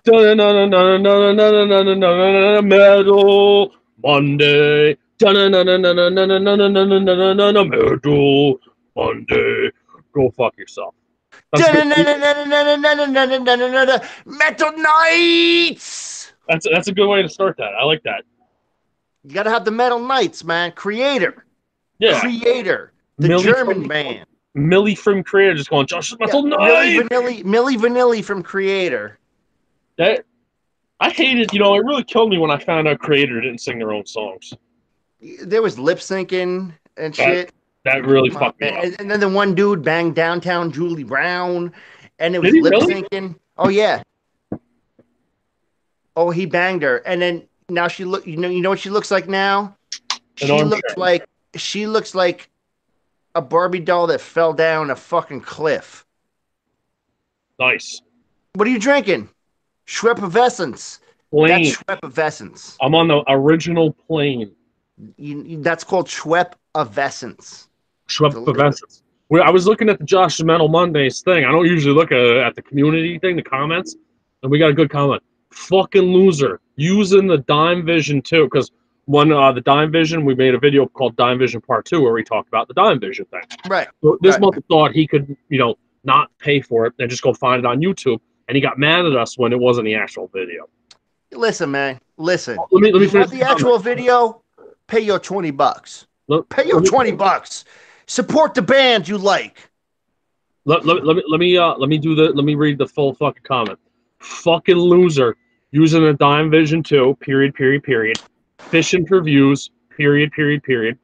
Metal Monday. Metal Monday. Go fuck yourself. That's good. Metal Knights. That's a good way to start that. I like that. You gotta have the Metal Knights, man. Creator. Yeah. Creator. The Millie German from, band. Millie from Creator just going, Josh's Yeah, Metal Knight. Millie Vanilli from Creator. That I hated, it really killed me when I found out Creator didn't sing their own songs. There was lip syncing and That shit. that really Come on, fucked me up. and then the one dude banged downtown Julie Brown, and it Did was he lip really? syncing. Oh yeah. Oh, he banged her, and then now she look. You know what she looks like now? An She looks armchair. like she looks like a Barbie doll that fell down a fucking cliff. Nice. What are you drinking? Schweppes. That's Plane. Schweppes. I'm on the original plane. That's called Schweppes. Schwebvescence. I was looking at the Josh's Metal Mondays thing. I don't usually look at the community thing, the comments, and we got a good comment. Fucking loser. Using the Dime Vision too, because when the Dime Vision, we made a video called Dime Vision Part 2 where we talked about the Dime Vision thing. Right. So this Right. mother thought he could, not pay for it and just go find it on YouTube, and he got mad at us when it wasn't the actual video. Listen, man. Listen. Let me You finish want the actual video? Pay your $20. Pay your $20. Support the band you like. Let me read the full fucking comment. Fucking loser. Using a Dime Vision 2, period. Fishing for views, period.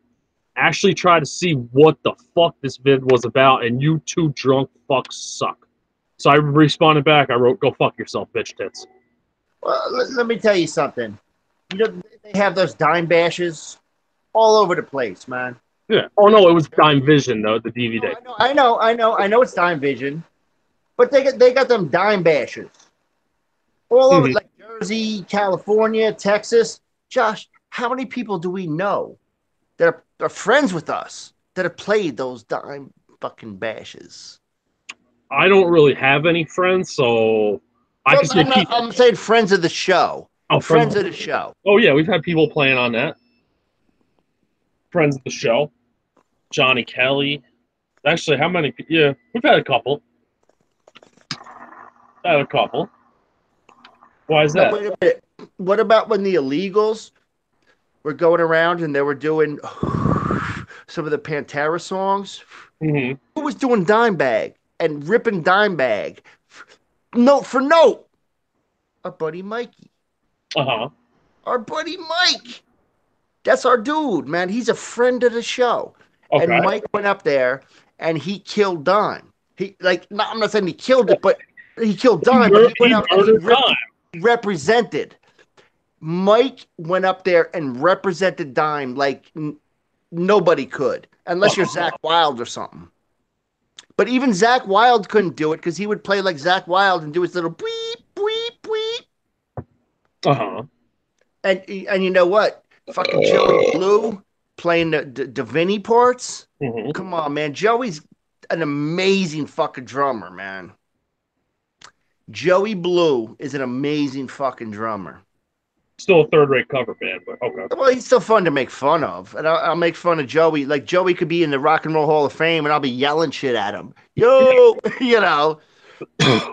Actually try to see what the fuck this vid was about, and you two drunk fucks suck. So I responded back, I wrote, go fuck yourself, bitch tits. Well, let me tell you something. They have those dime bashes all over the place, man. Yeah. Oh no, it was Dime Vision though, the DVD. I know it's Dime Vision, but they got them dime bashes all over, like Jersey, California, Texas. Josh, how many people do we know that are friends with us that have played those dime fucking bashes? I don't really have any friends, so I can say I'm saying friends of the show. Oh, friends of the show. Oh yeah, we've had people playing on that. Friends of the show. Johnny Kelly. Actually, how many? Yeah, we've had a couple. Why is that? Wait a minute. What about when the Illegals were going around and they were doing some of the Pantera songs? Mm-hmm. Who was doing Dime Bag and ripping Dime Bag note for note? Our buddy Mikey. Uh-huh. Our buddy Mike. That's our dude, man. He's a friend of the show. Okay. And Mike went up there and he killed Dime. I'm not saying he killed it, but he killed Dime. But he went out and he represented. Mike went up there and represented Dime like nobody could, unless you're Zach Wilde or something. But even Zach Wilde couldn't do it because he would play like Zach Wilde and do his little bleep, bleep, bleep. Uh-huh. And you know what? Fucking Joey Blue playing the Vinny parts. Mm-hmm. Come on, man. Joey's an amazing fucking drummer, man. Joey Blue is an amazing fucking drummer. Still a third-rate cover band, but okay. Well, he's still fun to make fun of. And I'll make fun of Joey. Like, Joey could be in the Rock and Roll Hall of Fame, and I'll be yelling shit at him. Yo, you know.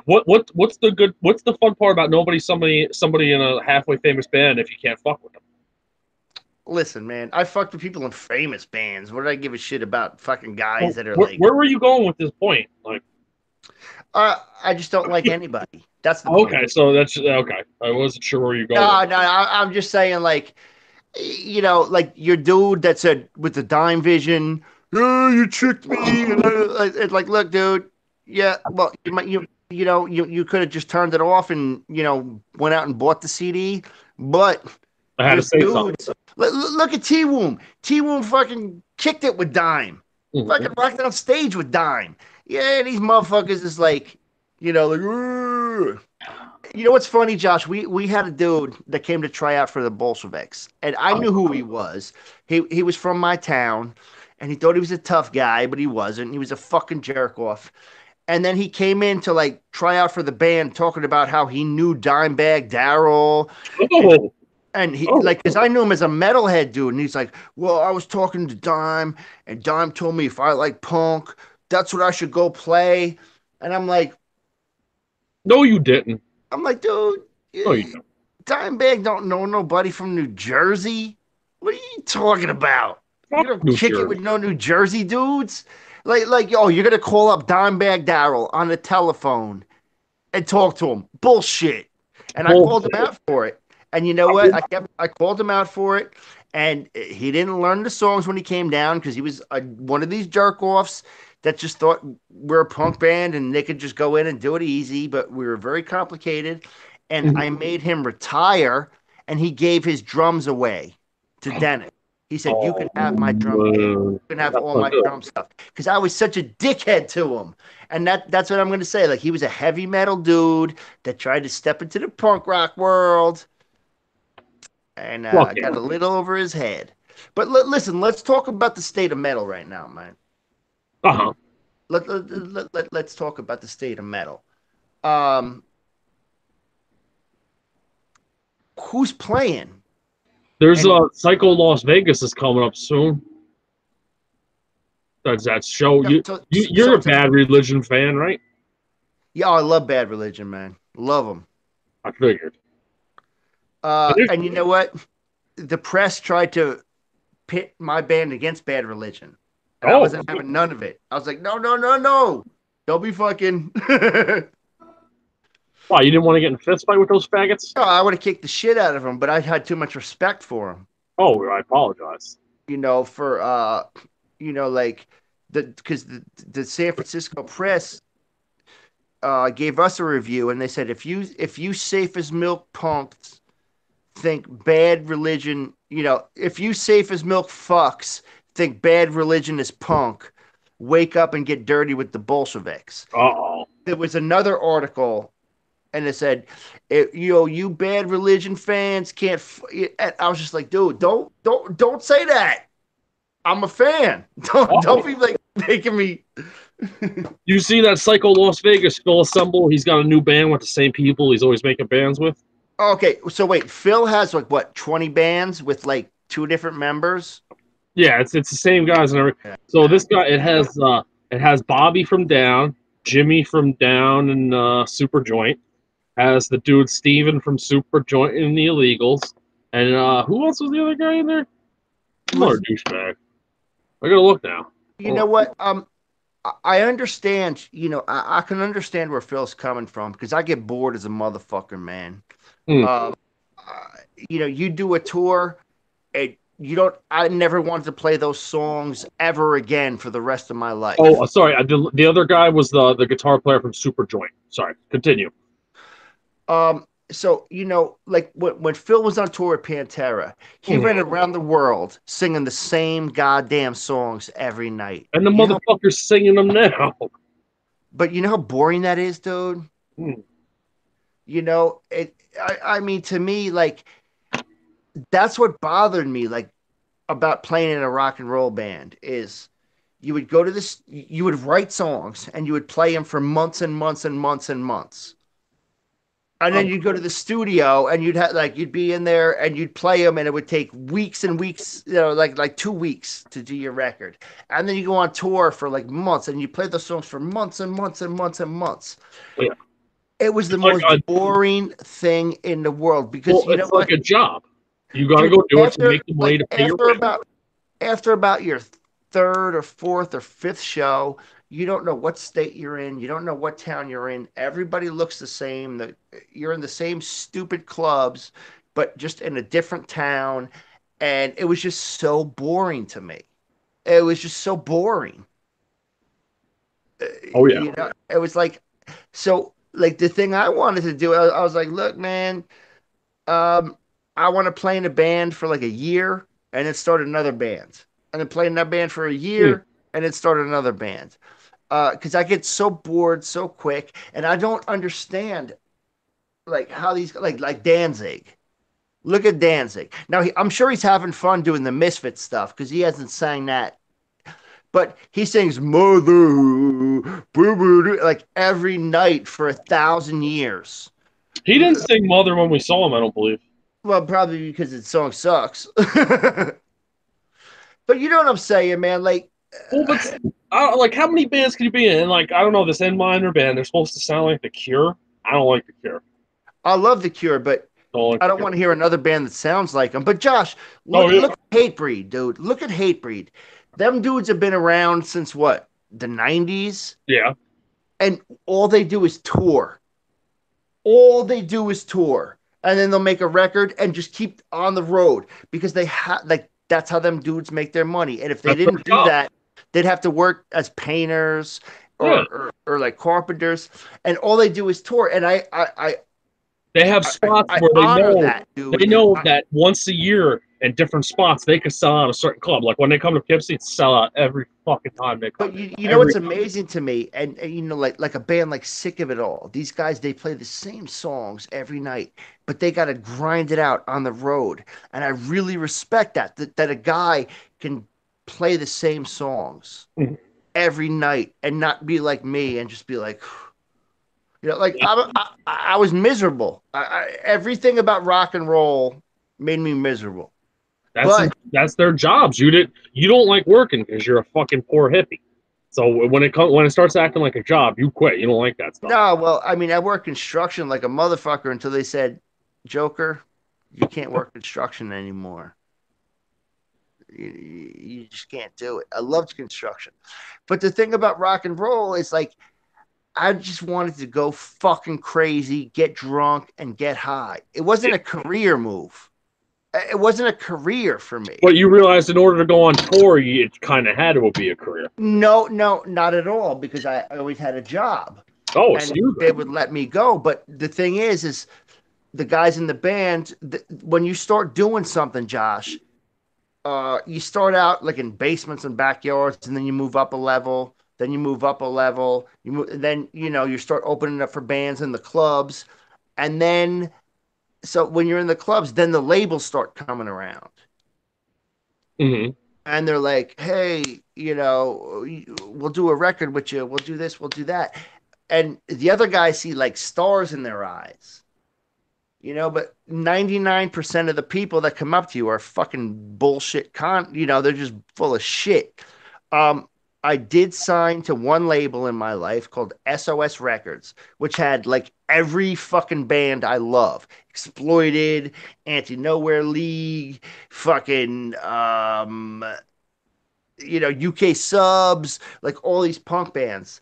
What's the fun part about somebody in a halfway famous band if you can't fuck with them? Listen, man, I fucked with people in famous bands. What did I give a shit about fucking guys that are where were you going with this point? Like, I just don't like anybody. That's the okay. point. So that's okay. I wasn't sure where you're going. No, I'm just saying, like, like your dude that said with the Dime Vision, oh, you tricked me. It's like, look, dude. Yeah, well, you could have just turned it off and went out and bought the CD, but I had to say something. Look at T-Woom. T-Woom fucking kicked it with Dime. Mm-hmm. Fucking rocked on stage with Dime. Yeah, these motherfuckers is like, like, Urgh. You know what's funny, Josh? We had a dude that came to try out for the Bolsheviks, and I knew who he was. He was from my town, and he thought he was a tough guy, but he wasn't. He was a fucking jerk off. And then he came in to like try out for the band, talking about how he knew Dimebag Darrell. Oh, And he oh, like, because I knew him as a metalhead dude, and he's like, "Well, I was talking to Dime, and Dime told me if I like punk, that's what I should go play." And no, you didn't. I'm like, dude, No, you don't. Dimebag don't know nobody from New Jersey. What are you talking about? You Fuck don't New kick it with Jersey. no New Jersey dudes. Yo, you're gonna call up Dimebag Darrell on the telephone and talk to him. Bullshit. And I called him Bullshit. out for it. And you know what? I called him out for it, and he didn't learn the songs when he came down because he was one of these jerk offs that just thought we're a punk band and they could just go in and do it easy. But we were very complicated, and I made him retire, and he gave his drums away to Dennis. He said, "You can Oh, have my drum kit. You can have that's all not my good. drum stuff." Because I was such a dickhead to him. And that's what I'm gonna say. Like, he was a heavy metal dude that tried to step into the punk rock world and Fuck got him. a little over his head. But listen, let's talk about the state of metal right now, man. Uh-huh. Let's talk about the state of metal. Um, who's playing? There's And a Psycho Las Vegas is coming up soon. That's that show. You're a Bad Religion fan, right? yeah, I love Bad Religion, man. Love them. I figured. And you know what? The press tried to pit my band against Bad Religion, and I Oh, wasn't having none of it. I was like, no, no, no, no, don't be fucking. why you didn't want to get in a fist fight with those faggots? No, I would have kicked the shit out of him, but I had too much respect for him. Oh, I apologize. For like because the San Francisco press gave us a review, and they said if you safe as milk punks think Bad Religion, if you safe as milk fucks think Bad Religion is punk, wake up and get dirty with the Bolsheviks. Uh-oh. There was another article, and it said, you Bad Religion fans can't. And I was just like, dude, don't say that. I'm a fan. Don't be like making me. You see that Psycho Las Vegas Phil Assemble? He's got a new band with the same people he's always making bands with. Okay, so wait, Phil has like what, 20 bands with like two different members? Yeah, it's the same guys and everything. So this guy it has Bobby from Down, Jimmy from Down and Super Joint, has the dude Steven from Super Joint and the Illegals, and who else was the other guy in there? Another douchebag. I gotta look now. You know what? I understand. I can understand where Phil's coming from because I get bored as a motherfucker, man. Hmm. You do a tour, and you don't. I never wanted to play those songs ever again for the rest of my life. Oh, sorry. The other guy was the guitar player from Super Joint. Sorry. Continue. So like when Phil was on tour with Pantera, he ran around the world singing the same goddamn songs every night. And the motherfucker's singing them now. But you know how boring that is, dude? I mean, to me, like, that's what bothered me, like, about playing in a rock and roll band is you would go to this, you would write songs and you would play them for months and months and months and months. And then you'd go to the studio and you'd be in there and you'd play them and it would take weeks and weeks, like 2 weeks to do your record. And then you go on tour for like months and you play the songs for months and months and months and months. Yeah. It was the most boring thing in the world because it's like a job. You got to go do it to make the money to pay your rent. After about your third or fourth or fifth show, you don't know what state you're in. You don't know what town you're in. Everybody looks the same. You're in the same stupid clubs, but just in a different town. And it was just so boring to me. It was just so boring. Oh, yeah. It was like, so like the thing I wanted to do, I was like, look, man, I want to play in a band for like a year and then start another band. And then play in that band for a year and then start another band. Because I get so bored so quick, and I don't understand like how these like Danzig. Look at Danzig now. I'm sure he's having fun doing the Misfit stuff because he hasn't sang that. But he sings "Mother," boo, boo, boo, like every night for 1,000 years. He didn't sing Mother when we saw him, I don't believe. Well, probably because the song sucks. But you know what I'm saying, man? Like, Well, but like, how many bands can you be in? Like, I don't know, this N minor band, they're supposed to sound like The Cure. I don't like The Cure. I love The Cure, but Don't like I The don't Cure. want to hear another band that sounds like them. But Josh, Oh, yeah. look at Hatebreed, dude. Look at Hatebreed. Them dudes have been around since what? The 90s? Yeah. And all they do is tour. All they do is tour. And then they'll make a record and just keep on the road because they have like that's how them dudes make their money. And if they That's their didn't do job. that, they'd have to work as painters Yeah. or like carpenters. And all they do is tour. And They have spots I where honor that, they dude. know that once a year in different spots they can sell out a certain club. Like when they come to Poughkeepsie, it's sell out every fucking time they come. But you know Every what's amazing to me, and you know, like a band like Sick of It All, these guys they play the same songs every night, but they got to grind it out on the road, and I really respect that a guy can play the same songs Mhm. every night and not be like me and just be like, like I was miserable. Everything about rock and roll made me miserable, That's but. that's their jobs. You don't like working because you're a fucking poor hippie. So when it starts acting like a job, you quit. You don't like that stuff. No, well, I mean, I worked construction like a motherfucker until they said, Joker, you can't work construction anymore. You just can't do it. I loved construction. But the thing about rock and roll is like, I just wanted to go fucking crazy, get drunk, and get high. It wasn't a career move. It wasn't a career for me. But you realized in order to go on tour, it kind of had to be a career. No, no, not at all, because I always had a job Oh, and excuse they me. would let me go. But the thing is the guys in the band, when you start doing something, Josh, you start out like in basements and backyards, and then you move up a level. Then you move up a level. Then you start opening up for bands in the clubs, and then so when you're in the clubs, then the labels start coming around, Hmm. and they're like, "Hey, we'll do a record with you. We'll do this. We'll do that." And the other guys see like stars in their eyes. But 99% of the people that come up to you are fucking bullshit they're just full of shit. Um, I did sign to one label in my life called SOS Records, which had like every fucking band I love. Exploited, Anti Nowhere League, fucking UK Subs, like all these punk bands.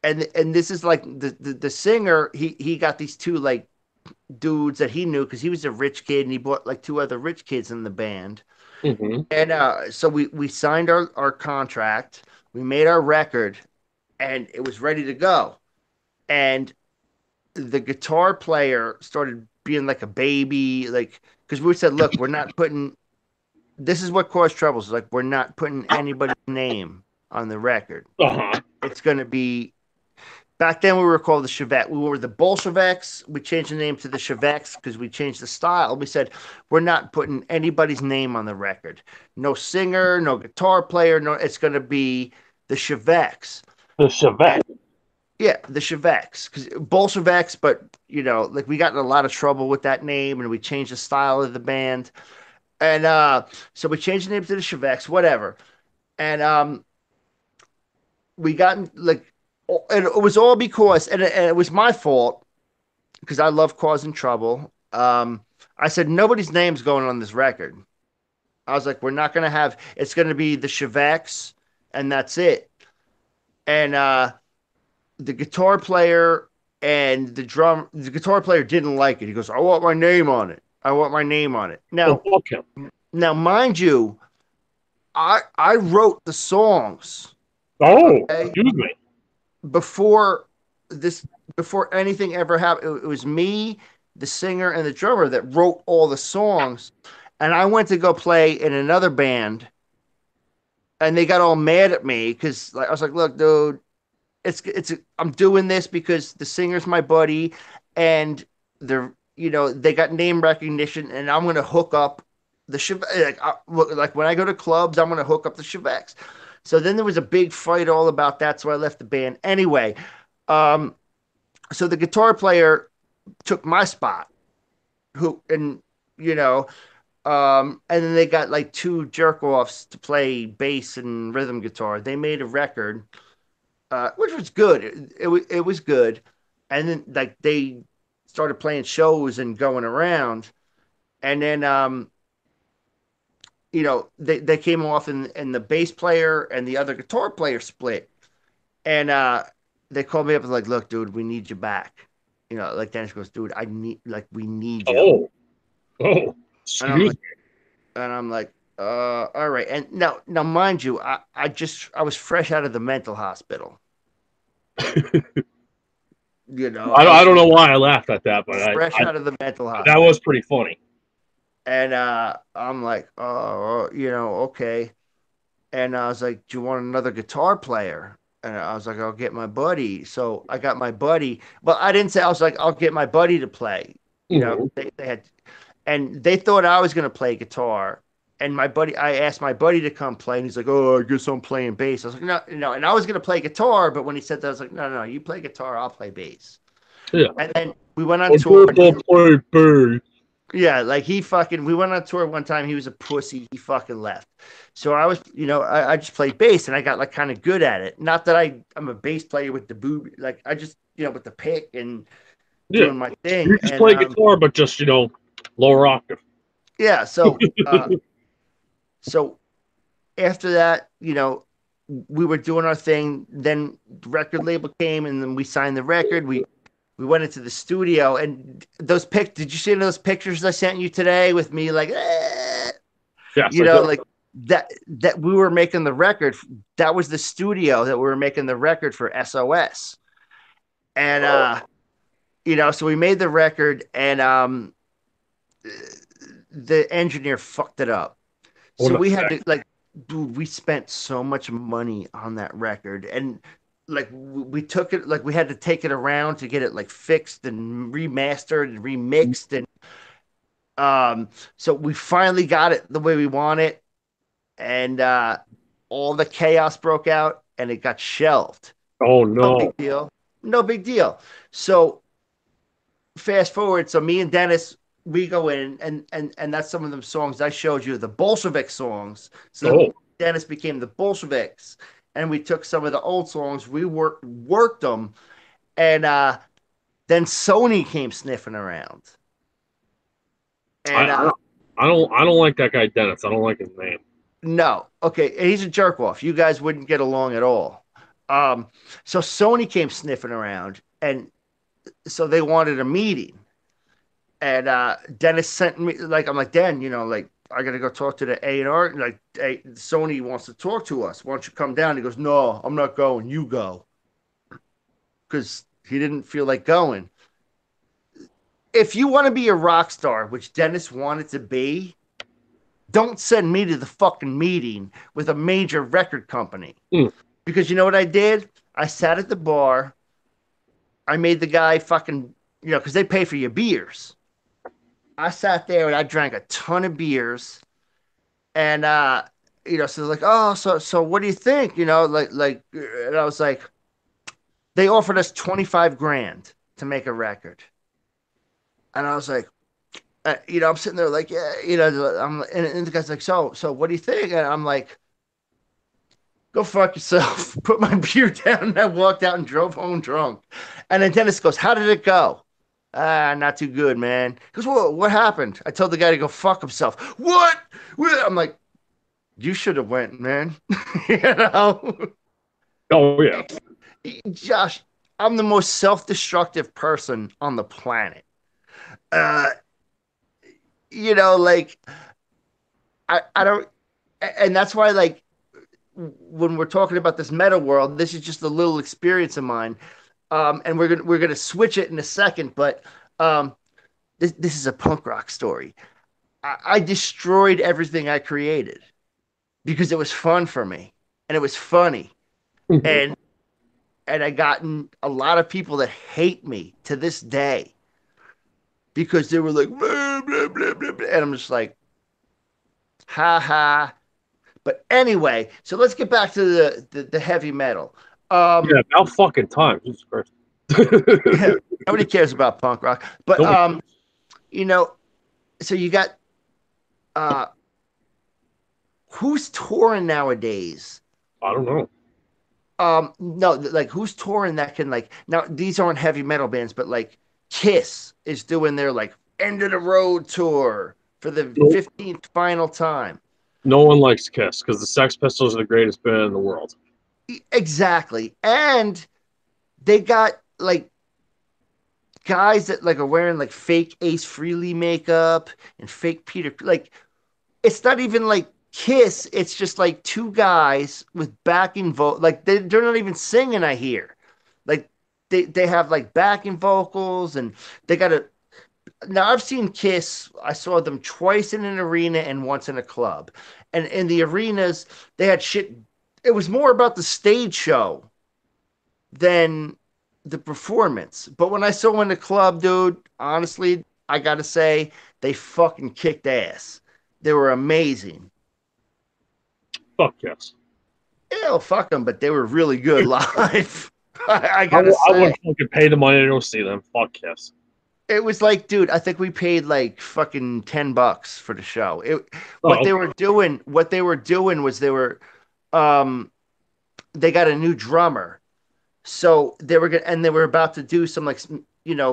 And this is like the singer, he got these two like dudes that he knew because he was a rich kid and he brought like two other rich kids in the band. Hmm. And so we signed our contract, we made our record, and it was ready to go. And the guitar player started being like a baby, like because we said, look, we're not putting this is what caused troubles. Like we're not putting anybody's name on the record. Uh-huh. It's gonna be back then we were called the Chevette. We were the Bolsheviks. We changed the name to the Chevets because we changed the style. We said we're not putting anybody's name on the record. No singer, no guitar player. No, it's going to be the Chevets. The Chevette. Yeah, the Chevets because Bolsheviks. But like we got in a lot of trouble with that name, and we changed the style of the band. And so we changed the name to the Chevets. Whatever. And we got like and it was all because and it was my fault because I love causing trouble. I said nobody's name's going on this record. I was like, we're not gonna have. It's gonna be the Cheveks, and that's it. And the guitar player and the guitar player didn't like it. He goes, "I want my name on it. I want my name on it." Oh, fuck him. Now, mind you, I wrote the songs. Oh, Okay, excuse me. before this before anything ever happened. It was me, the singer, and the drummer that wrote all the songs. And I went to go play in another band, and they got all mad at me because like, I was like, "Look, dude, I'm doing this because the singer's my buddy, and they got name recognition, and I'm gonna hook up." the like when I go to clubs, I'm gonna hook up the Chevex. So then there was a big fight all about that, so I left the band anyway. Um, so the guitar player took my spot, who and you know, and then they got like two jerk offs to play bass and rhythm guitar. They made a record, which was good. It was good, and then like they started playing shows and going around, and then they came off and the bass player and the other guitar player split, and they called me up and like, look, dude, we need you back. Like Dennis goes, dude, we need you. Oh, And I'm excuse like, all right. And now, mind you, I was fresh out of the mental hospital. me. I was I don't know why I laughed at that, but fresh out of the mental that hospital. was pretty funny. And I'm like, oh, okay. And I was like, do you want another guitar player? And I was like, I'll get my buddy. So I got my buddy. Well, I didn't say, I was like, I'll get my buddy to play. Mhm. They had, and they thought I was going to play guitar. And I asked my buddy to come play, and he's like, "Oh, I guess I'm playing bass." I was like, "No, no." And I was going to play guitar, but when he said that, I was like, "No, no, you play guitar, I'll play bass." Yeah. And then we went on tour. Play bass. Yeah, like we went on tour one time. He was a pussy. He fucking left. So I was, I just played bass and I got like kind of good at it. Not that I'm a bass player with the boob, like I just, with the pick and Yeah. doing my thing. You just and, play guitar, but just, lower octave. Yeah. So after that, we were doing our thing. Then the record label came and then we signed the record. We went into the studio and did you see those pictures I sent you today with me like, Yes, like that we were making the record. That was the studio that we were making the record for SOS. And, so we made the record and the engineer fucked it up. So we had to like, dude, we spent so much money on that record and like we took it, like we had to take it around to get it like fixed and remastered and remixed. And so we finally got it the way we want it. And all the chaos broke out and it got shelved. Oh no. No big deal. No big deal. So fast forward. So me and Dennis, we go in and that's some of the songs I showed you, the Bolshevik songs. So Dennis became the Bolsheviks. And we took some of the old songs, we worked them, and then Sony came sniffing around. And I don't like that guy Dennis. I don't like his name. No, okay, he's a jerk off. You guys wouldn't get along at all. So Sony came sniffing around, and so they wanted a meeting. And Dennis sent me I'm like, Dan, like I gotta go talk to the A&R. Like, hey, Sony wants to talk to us. Why don't you come down? He goes, no, I'm not going. You go, because he didn't feel like going. If you want to be a rock star, which Dennis wanted to be, don't send me to the fucking meeting with a major record company. Because you know what I did? I sat at the bar. I made the guy fucking, because they pay for your beers. I sat there and I drank a ton of beers, and so they're like, oh, so what do you think? And I was like, they offered us 25 grand to make a record, and I was like, I'm sitting there like, yeah, and the guy's like, so what do you think? And I'm like, go fuck yourself. Put my beer down, and I walked out and drove home drunk. And then Dennis goes, how did it go? Not too good, man. He goes, what happened? I told the guy to go fuck himself. What? I'm like, you should have went, man. Oh, yeah. Josh, I'm the most self-destructive person on the planet. Like, I don't, and that's why, like, when we're talking about this meta world, this is just a little experience of mine. And we're gonna switch it in a second, but this is a punk rock story. I destroyed everything I created because it was fun for me and it was funny, and I gotten a lot of people that hate me to this day because they were like, blah, blah, blah, blah, blah. And I'm just like, Ha ha. But anyway, so let's get back to the heavy metal. Yeah, about fucking time. Jesus Christ. Yeah, nobody cares about punk rock. But Nobody. you know, so you got uh who's touring nowadays? I don't know. No, like who's touring that can like now these aren't heavy metal bands, but like Kiss is doing their like end of the road tour for the Nope. 15th final time. No one likes Kiss because the Sex Pistols are the greatest band in the world. Exactly. And they got like guys that like are wearing like fake Ace Frehley makeup and fake Peter like it's not even like Kiss, it's just like two guys with backing vocal like they're not even singing I hear. Like they have like backing vocals and they got a now I've seen Kiss. I saw them twice in an arena and once in a club. And in the arenas, they had shit. It was more about the stage show than the performance. But when I saw them in the club, dude, honestly, I gotta say, they fucking kicked ass. They were amazing. Fuck Kiss. Ew, fuck them, but they were really good live. I I, gotta I say. wouldn't fucking pay the money to go see them. Fuck Kiss. It was like, dude, I think we paid like fucking $10 for the show. What Oh, they were doing, was um they got a new drummer. So they were about to do some like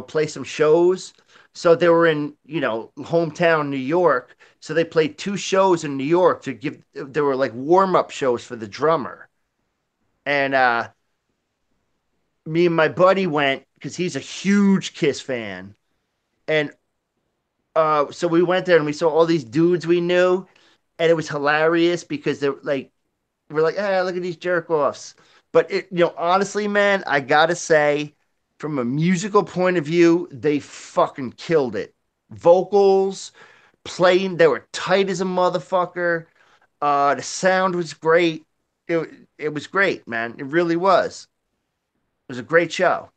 play some shows. So they were in, hometown New York. So they played two shows in New York to give there were like warm-up shows for the drummer. And me and my buddy went because he's a huge Kiss fan. And so we went there and we saw all these dudes we knew, and it was hilarious because they're like, we're like, hey, look at these jerk offs. But honestly, man, I gotta say, from a musical point of view, they fucking killed it. Vocals, playing, they were tight as a motherfucker. The sound was great. It was great, man. It really was. It was a great show.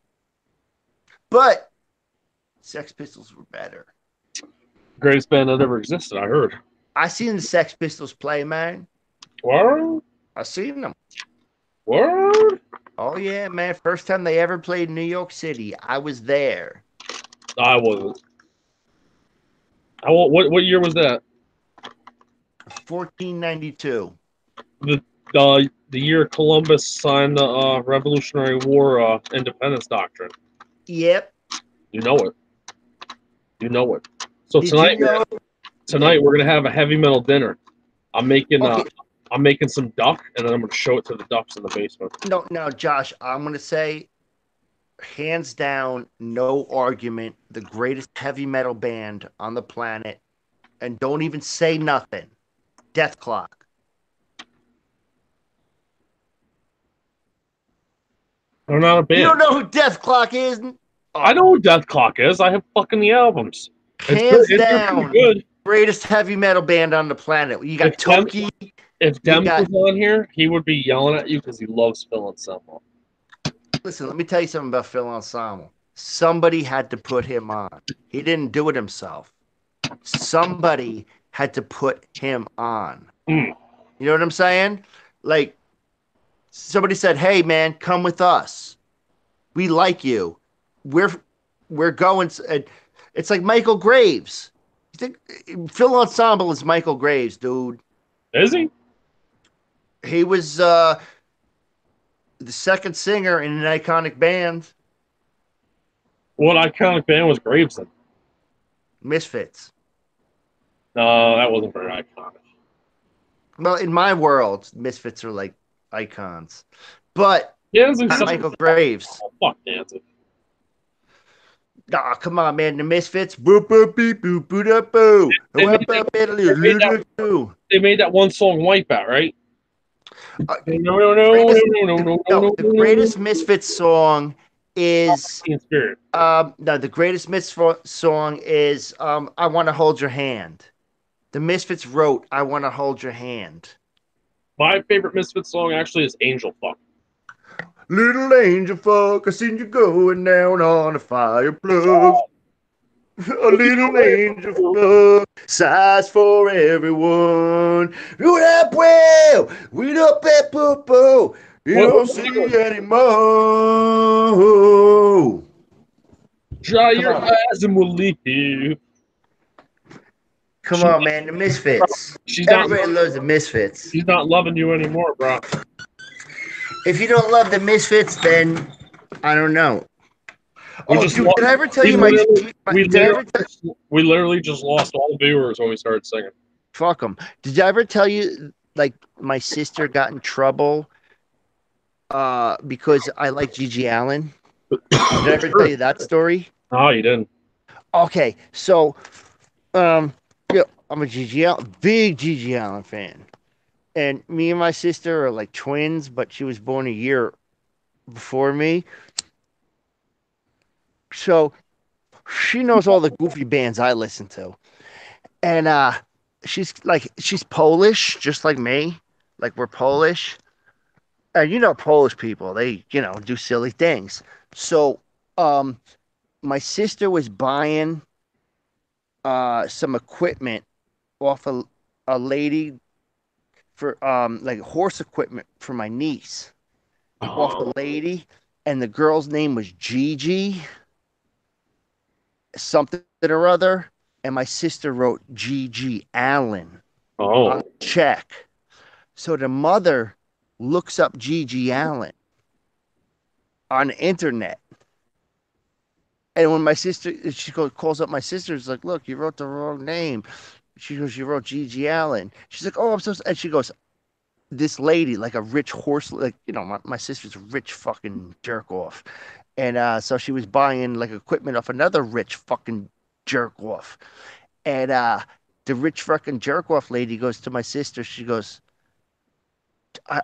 But Sex Pistols were better. greatest band that ever existed. I heard. I seen the Sex Pistols play, man. What? I seen them. What? Oh yeah, man. First time they ever played in New York City. I was there. I wasn't. What year was that? 1492. The year Columbus signed the Revolutionary War Independence Doctrine. Yep. You know it. You know it. So Did tonight, you know? tonight we're gonna have a heavy metal dinner. I'm making Okay. I'm making some duck, and then I'm gonna show it to the ducks in the basement. No, Josh. I'm gonna say, hands down, no argument. The greatest heavy metal band on the planet, and don't even say nothing. Death Clock. They're not a band. You don't know who Death Clock is? I know who Death Clock is. I have fucking the albums. Hands It's down, good. greatest heavy metal band on the planet. You got Toki. If Dems was on here, he would be yelling at you because he loves Phil Anselmo. Listen, let me tell you something about Phil Anselmo. Somebody had to put him on. He didn't do it himself. Somebody had to put him on. Mm. You know what I'm saying? Like, somebody said, "Hey, man, come with us. We like you. We're going." It's like Michael Graves. You think Phil Ensemble is Michael Graves, dude? Is he? He was the second singer in an iconic band. What iconic band was Graves in? Misfits. No, that wasn't very iconic. Well, in my world, Misfits are like icons. But Michael Graves. Oh, fuck Danzig. Nah, come on, man. The Misfits. Boop, boop, beep, boop, boop, up, boo. They made that one song Wipeout, right? No. The greatest Misfits song is the greatest Misfits song is I Want to Hold Your Hand. The Misfits wrote I Want to Hold Your Hand. My favorite Misfits song actually is Angel Fuck. Little angel fuck, I seen you going down on a fire plug. A little angel from love, size for everyone. You that well, we up at Popo. You don't see anymore. Dry Come your on. eyes and we'll leave. Come on, man. The Misfits. She's not. Everybody loves the Misfits. She's not loving you anymore, bro. If you don't love the Misfits, then I don't know. Did I ever tell we you literally, we my? literally just lost all the viewers when we started singing. Fuck them. Did I ever tell you like my sister got in trouble because I like Gigi Allen? Did I ever tell you that story? No, you didn't. Okay, so yeah, I'm a big Gigi Allen fan. And me and my sister are like twins, but she was born a year before me. So she knows all the goofy bands I listen to. And she's Polish, just like me. Like we're Polish. And Polish people, they, do silly things. So my sister was buying some equipment off a lady for like horse equipment for my niece. Off the lady, and the girl's name was Gigi something or other, and my sister wrote Gigi Allen on a check. So the mother looks up Gigi Allen on the internet. And when my sister, calls up my sister, it's like, look, you wrote the wrong name. She goes, you wrote Gigi Allen. She's like, oh, I'm so, and she goes, this lady, like a rich horse, like, my sister's a rich fucking jerk off. And so she was buying like equipment off another rich fucking jerk off. And the rich fucking jerk off lady goes to my sister. She goes,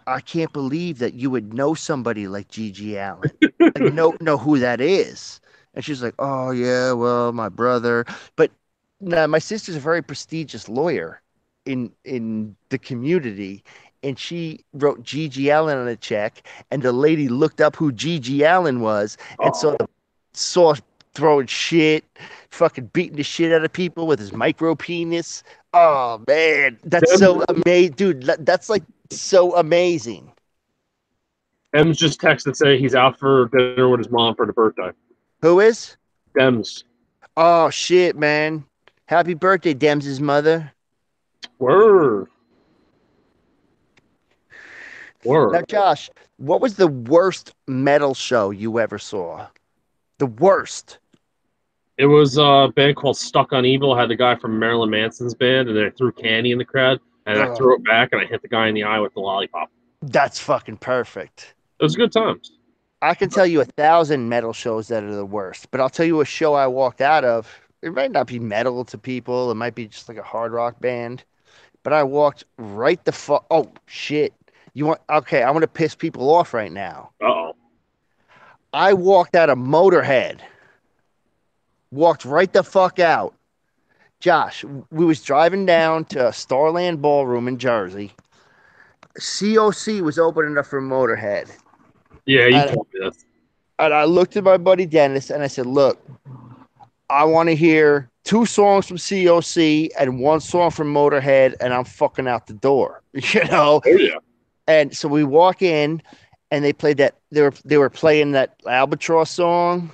I can't believe that you would know somebody like Gigi Allen. Like, know who that is. And she's like, oh, yeah, well, my brother. But now my sister's a very prestigious lawyer in the community. And she wrote Gigi Allen on a check. And the lady looked up who Gigi Allen was and saw throwing shit, fucking beating the shit out of people with his micro penis. Oh, man. That's so amazing. Dude, that's like so amazing. Dems just texted saying he's out for dinner with his mom for the birthday. Who is? Dems. Oh, shit, man. Happy birthday, Dems' mother. Word. Now, Josh, what was the worst metal show you ever saw? The worst. It was a band called Stuck on Evil. I had the guy from Marilyn Manson's band, and they threw candy in the crowd, and I threw it back, and I hit the guy in the eye with the lollipop. That's fucking perfect. It was good times. I can tell you 1,000 metal shows that are the worst, but I'll tell you a show I walked out of. It might not be metal to people. It might be just like a hard rock band, but I walked right the fuck. Oh shit! Okay? I want to piss people off right now. Uh-oh. I walked out of Motorhead. Walked right the fuck out. Josh, we was driving down to Starland Ballroom in Jersey. COC was opening up for Motorhead. Yeah, you told me this. And I looked at my buddy Dennis and I said, look, I want to hear 2 songs from COC and 1 song from Motorhead, and I'm fucking out the door. Oh, yeah. And so we walk in and they played that. They were playing that Albatross song.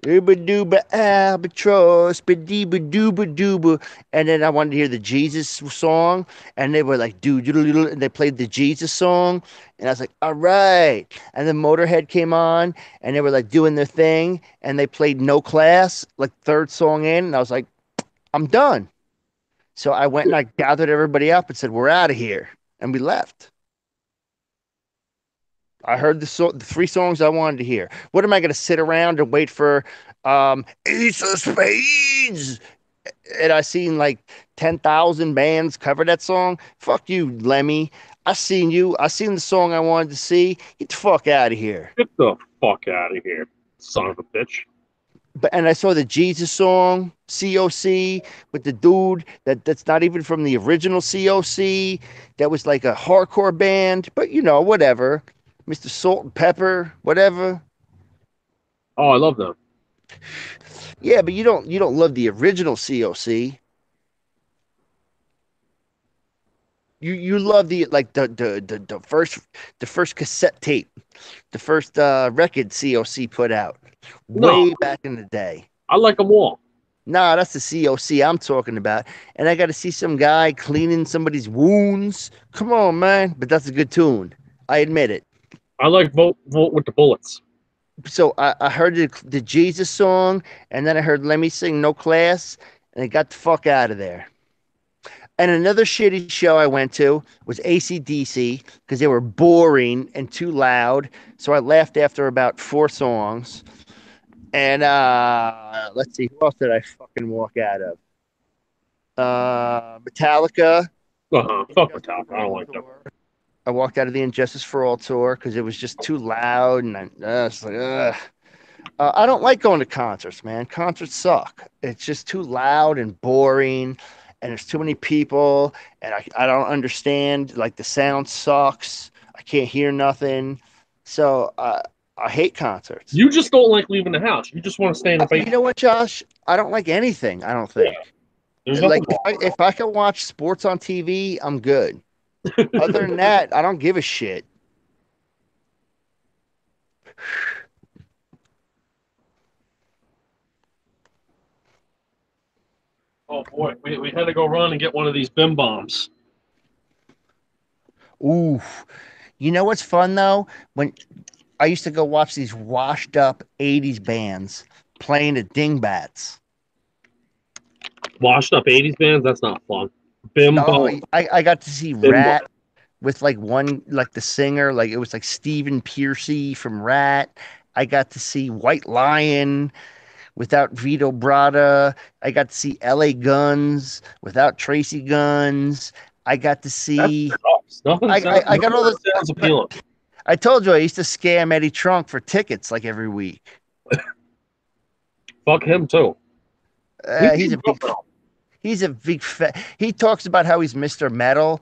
Ooba-dooba albatross, ba-dee-ba-dooba-dooba. And then I wanted to hear the Jesus song. And they were like, doo-doo-doo-doo. And they played the Jesus song. And I was like, all right. And then Motorhead came on. And they were like doing their thing. And they played No Class, like 3rd song in. And I was like, I'm done. So I went and I gathered everybody up and said, we're out of here. And we left. I heard the 3 songs I wanted to hear. What am I going to sit around and wait for Ace of Spades? And I seen like 10,000 bands cover that song. Fuck you, Lemmy. I seen you. I seen the song I wanted to see. Get the fuck out of here. Get the fuck out of here, son of a bitch. And I saw the Jesus song, COC, with the dude that's not even from the original COC. That was like a hardcore band, but whatever. Mr. Salt and Pepper, whatever. Oh, I love them. Yeah, but you don't love the original COC. You love the like the first cassette tape, the first record COC put out No, way back in the day. I like them all. Nah, that's the COC I'm talking about. And I got to see some guy cleaning somebody's wounds. Come on, man. But that's a good tune. I admit it. I like Vote with the Bullets. So I heard the Jesus song, and then I heard Let Me Sing No Class, and I got the fuck out of there. And another shitty show I went to was AC/DC because they were boring and too loud. So I left after about 4 songs. And let's see, who else did I fucking walk out of? Metallica. Fuck Metallica. I don't like them. I walked out of the Injustice for All tour because it was just too loud, and I was like, ugh. I don't like going to concerts, man. Concerts suck. It's just too loud and boring, and there's too many people, and I don't understand. Like the sound sucks. I can't hear nothing. So I hate concerts. You just don't like leaving the house. You just want to stay in the You basement. know what, Josh? I don't like anything. I don't think. There's Like nothing. if I can watch sports on TV, I'm good. Other than that, I don't give a shit. Oh boy, we had to go run and get one of these bim bombs. Ooh, you know what's fun though? When I used to go watch these washed up '80s bands playing the dingbats. Washed up '80s bands. That's not fun. Bim Oh, bom. I got to see Bim bom. Rat with like the singer, like it was like Stephen Piercy from Rat. I got to see White Lion without Vito Bratta. I got to see LA Guns without Tracy Guns. I got to That see. sucks. Nothing sounds. I got all this. Sounds appealing. I told you I used to scam Eddie Trunk for tickets like every week. Fuck him too. He's a big. He's a big fat. He talks about how he's Mr. Metal,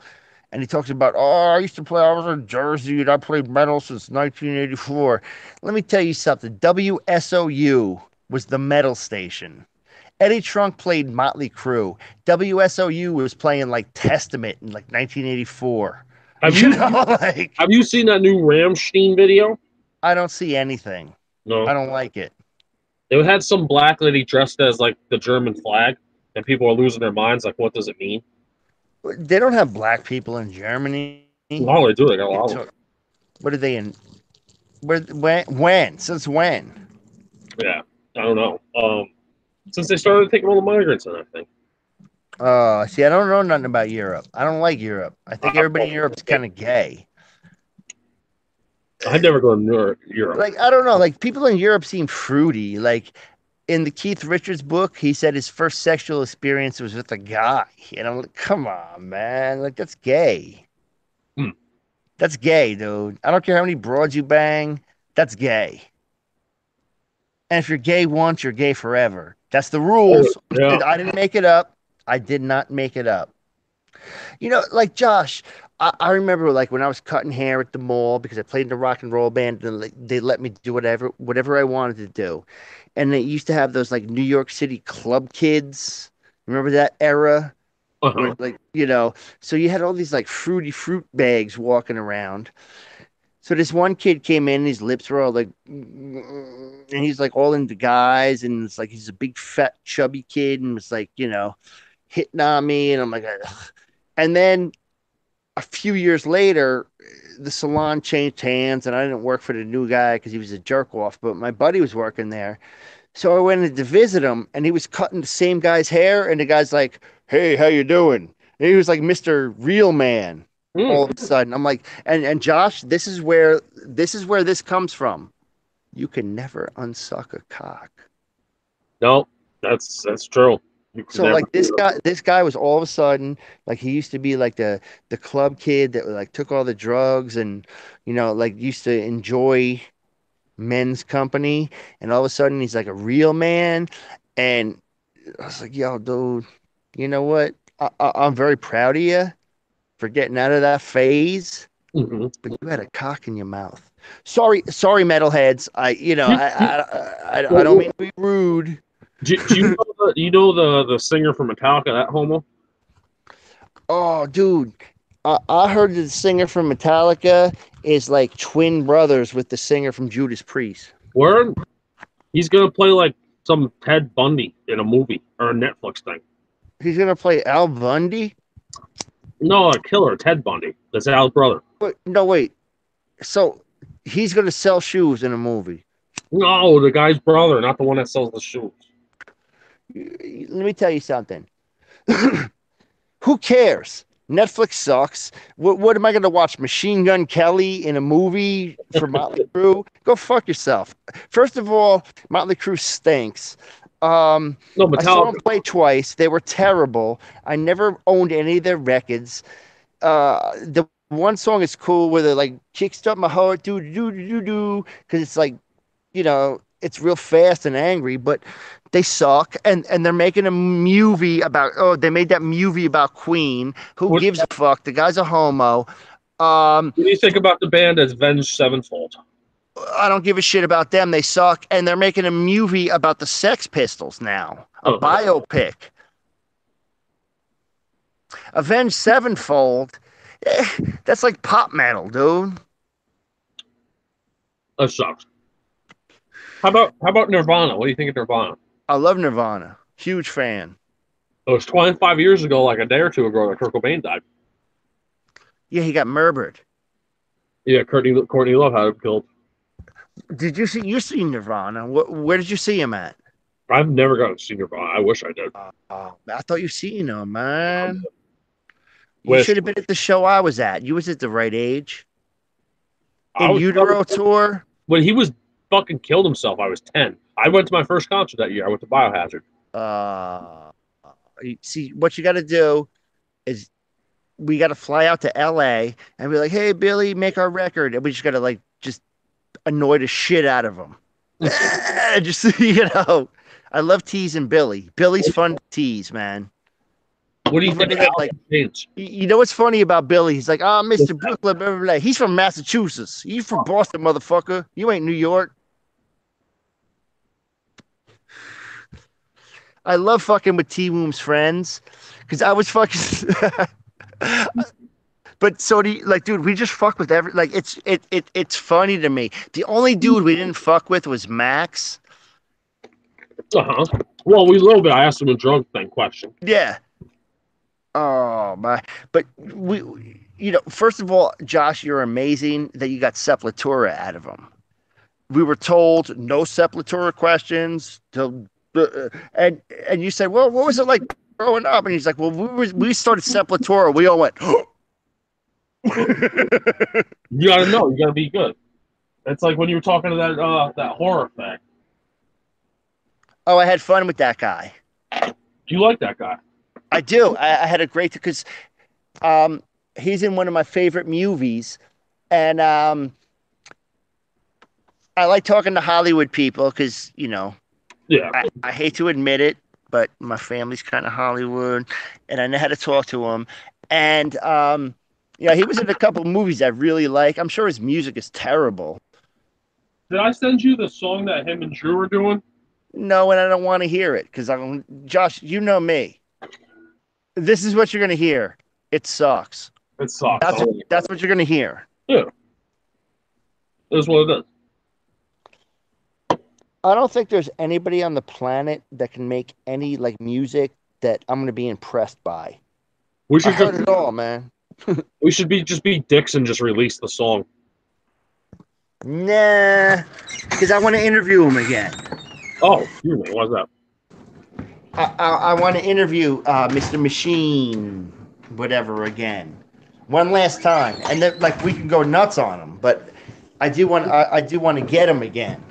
and he talks about, oh, I used to play. I was in Jersey, and I played metal since 1984. Let me tell you something. WSOU was the metal station. Eddie Trunk played Motley Crue. WSOU was playing like Testament in like 1984. Have you seen that new Rammstein video? I don't see anything. No. I don't like it. They had some black lady dressed as like the German flag, and people are losing their minds. Like, what does it mean? They don't have black people in Germany. No, they do. They got a lot of them. What are they in? When? Since when? Yeah, I don't know. Since they started taking all the migrants in, I think. See, I don't know nothing about Europe. I don't like Europe. I think everybody in Europe is kind of gay. I'd never go to Europe. Like, I don't know. Like, people in Europe seem fruity. Like, in the Keith Richards book, he said his first sexual experience was with a guy. And I'm like, come on, man. Like, that's gay. That's gay, dude. I don't care how many broads you bang. That's gay. And if you're gay once, you're gay forever. That's the rules. Yeah. I didn't make it up. I did not make it up. You know, like Josh, I remember like when I was cutting hair at the mall because I played in a rock and roll band and they let me do whatever I wanted to do. And they used to have those like New York City club kids. Remember that era? Where, like, you know, so you had all these like fruity fruit bags walking around. So this one kid came in, his lips were all like, and he's like all into guys, and it's like he's a big fat chubby kid, and was like, you know, hitting on me, and I'm like, ugh. And then a few years later, the salon changed hands, and I didn't work for the new guy because he was a jerk off, but my buddy was working there. So I went in to visit him, and he was cutting the same guy's hair, and the guy's like, "Hey, how you doing?" And he was like Mr. Real Man. All of a sudden, I'm like, and Josh, this is where this comes from. You can never unsuck a cock. No, that's true. So like this guy was all of a sudden like he used to be like the club kid that like took all the drugs and you know like used to enjoy men's company, and all of a sudden he's like a real man. And I was like, yo, dude, you know what? I'm very proud of you for getting out of that phase, but you had a cock in your mouth. Sorry, metalheads. I don't mean to be rude, Do you know the singer from Metallica, that homo? Oh, dude, I heard the singer from Metallica is like twin brothers with the singer from Judas Priest. Where he's gonna play like some Ted Bundy in a movie or a Netflix thing. He's gonna play Al Bundy. No, a killer, Ted Bundy. That's Al's brother. Wait, no, wait. So he's gonna sell shoes in a movie. No, the guy's brother, not the one that sells the shoes. Let me tell you something. Who cares? Netflix sucks. What am I going to watch? Machine Gun Kelly in a movie for Motley Crue? Go fuck yourself. First of all, Motley Crue stinks. No, I saw Metallica. them play twice. They were terrible. I never owned any of their records. The one song is cool where they're like kickstart my heart, do do do do do, because it's like, it's real fast and angry, but they suck. And they're making a movie about, oh, they made that movie about Queen. Who What, gives a fuck? The guy's a homo. what do you think about the band Avenged Sevenfold? I don't give a shit about them. They suck. And they're making a movie about the Sex Pistols now, a biopic. Avenged Sevenfold. That's like pop metal, dude. That sucks. How about Nirvana? What do you think of Nirvana? I love Nirvana. Huge fan. It was 25 years ago, like a day or two ago, that Kurt Cobain died. Yeah, he got murdered. Yeah, Courtney Love had him killed. Did you see Nirvana? Where did you see him at? I've never gotten to see Nirvana. I wish I did. I thought you seen him, man. You Wish. should have been at the show I was at. You was at the right age. I In was Utero tour. when he was fucking killed himself. I was 10. I went to my first concert that year. I went to Biohazard. Uh, see, what you got to do is we got to fly out to LA and be like, hey, Billy, make our record. And we just got to like just annoy the shit out of him. Just, I love teasing Billy. Billy's fun to tease, man. What do you think of Like, James? you know what's funny about Billy? He's like, Mr. Brooklyn, blah, blah, blah. He's from Massachusetts. You from Boston, motherfucker. You ain't New York. I love fucking with T Woom's friends because I was fucking. But so do you, like, dude, we just fuck with every, like, it's funny to me. The only dude we didn't fuck with was Max. Well, we a little bit. I asked him a drunk thing question. Yeah. Oh my! But first of all, Josh, you're amazing that you got Sepultura out of him. We were told no Sepultura questions. And you said, well, what was it like growing up? And he's like, well, we started Sepultura. We all went. You gotta know. You gotta be good. It's like when you were talking to that horror thing. Oh, I had fun with that guy. Do you like that guy? I do. I had a great because he's in one of my favorite movies, and I like talking to Hollywood people because Yeah. I hate to admit it, but my family's kind of Hollywood, and I know how to talk to him. And he was in a couple of movies I really like. I'm sure his music is terrible. Did I send you the song that him and Drew were doing? No, and I don't want to hear it because Josh, you know me. This is what you're gonna hear. It sucks. It sucks. That's what you're gonna hear. Yeah. That's what it is. I don't think there's anybody on the planet that can make any like music that I'm gonna be impressed by. We should I heard it all, man. We should just be dicks and just release the song. Nah, because I want to interview him again. Oh, excuse me. Why's that? I want to interview Mr. Machine, whatever, again, one last time, and then like we can go nuts on him. But I do want to get him again.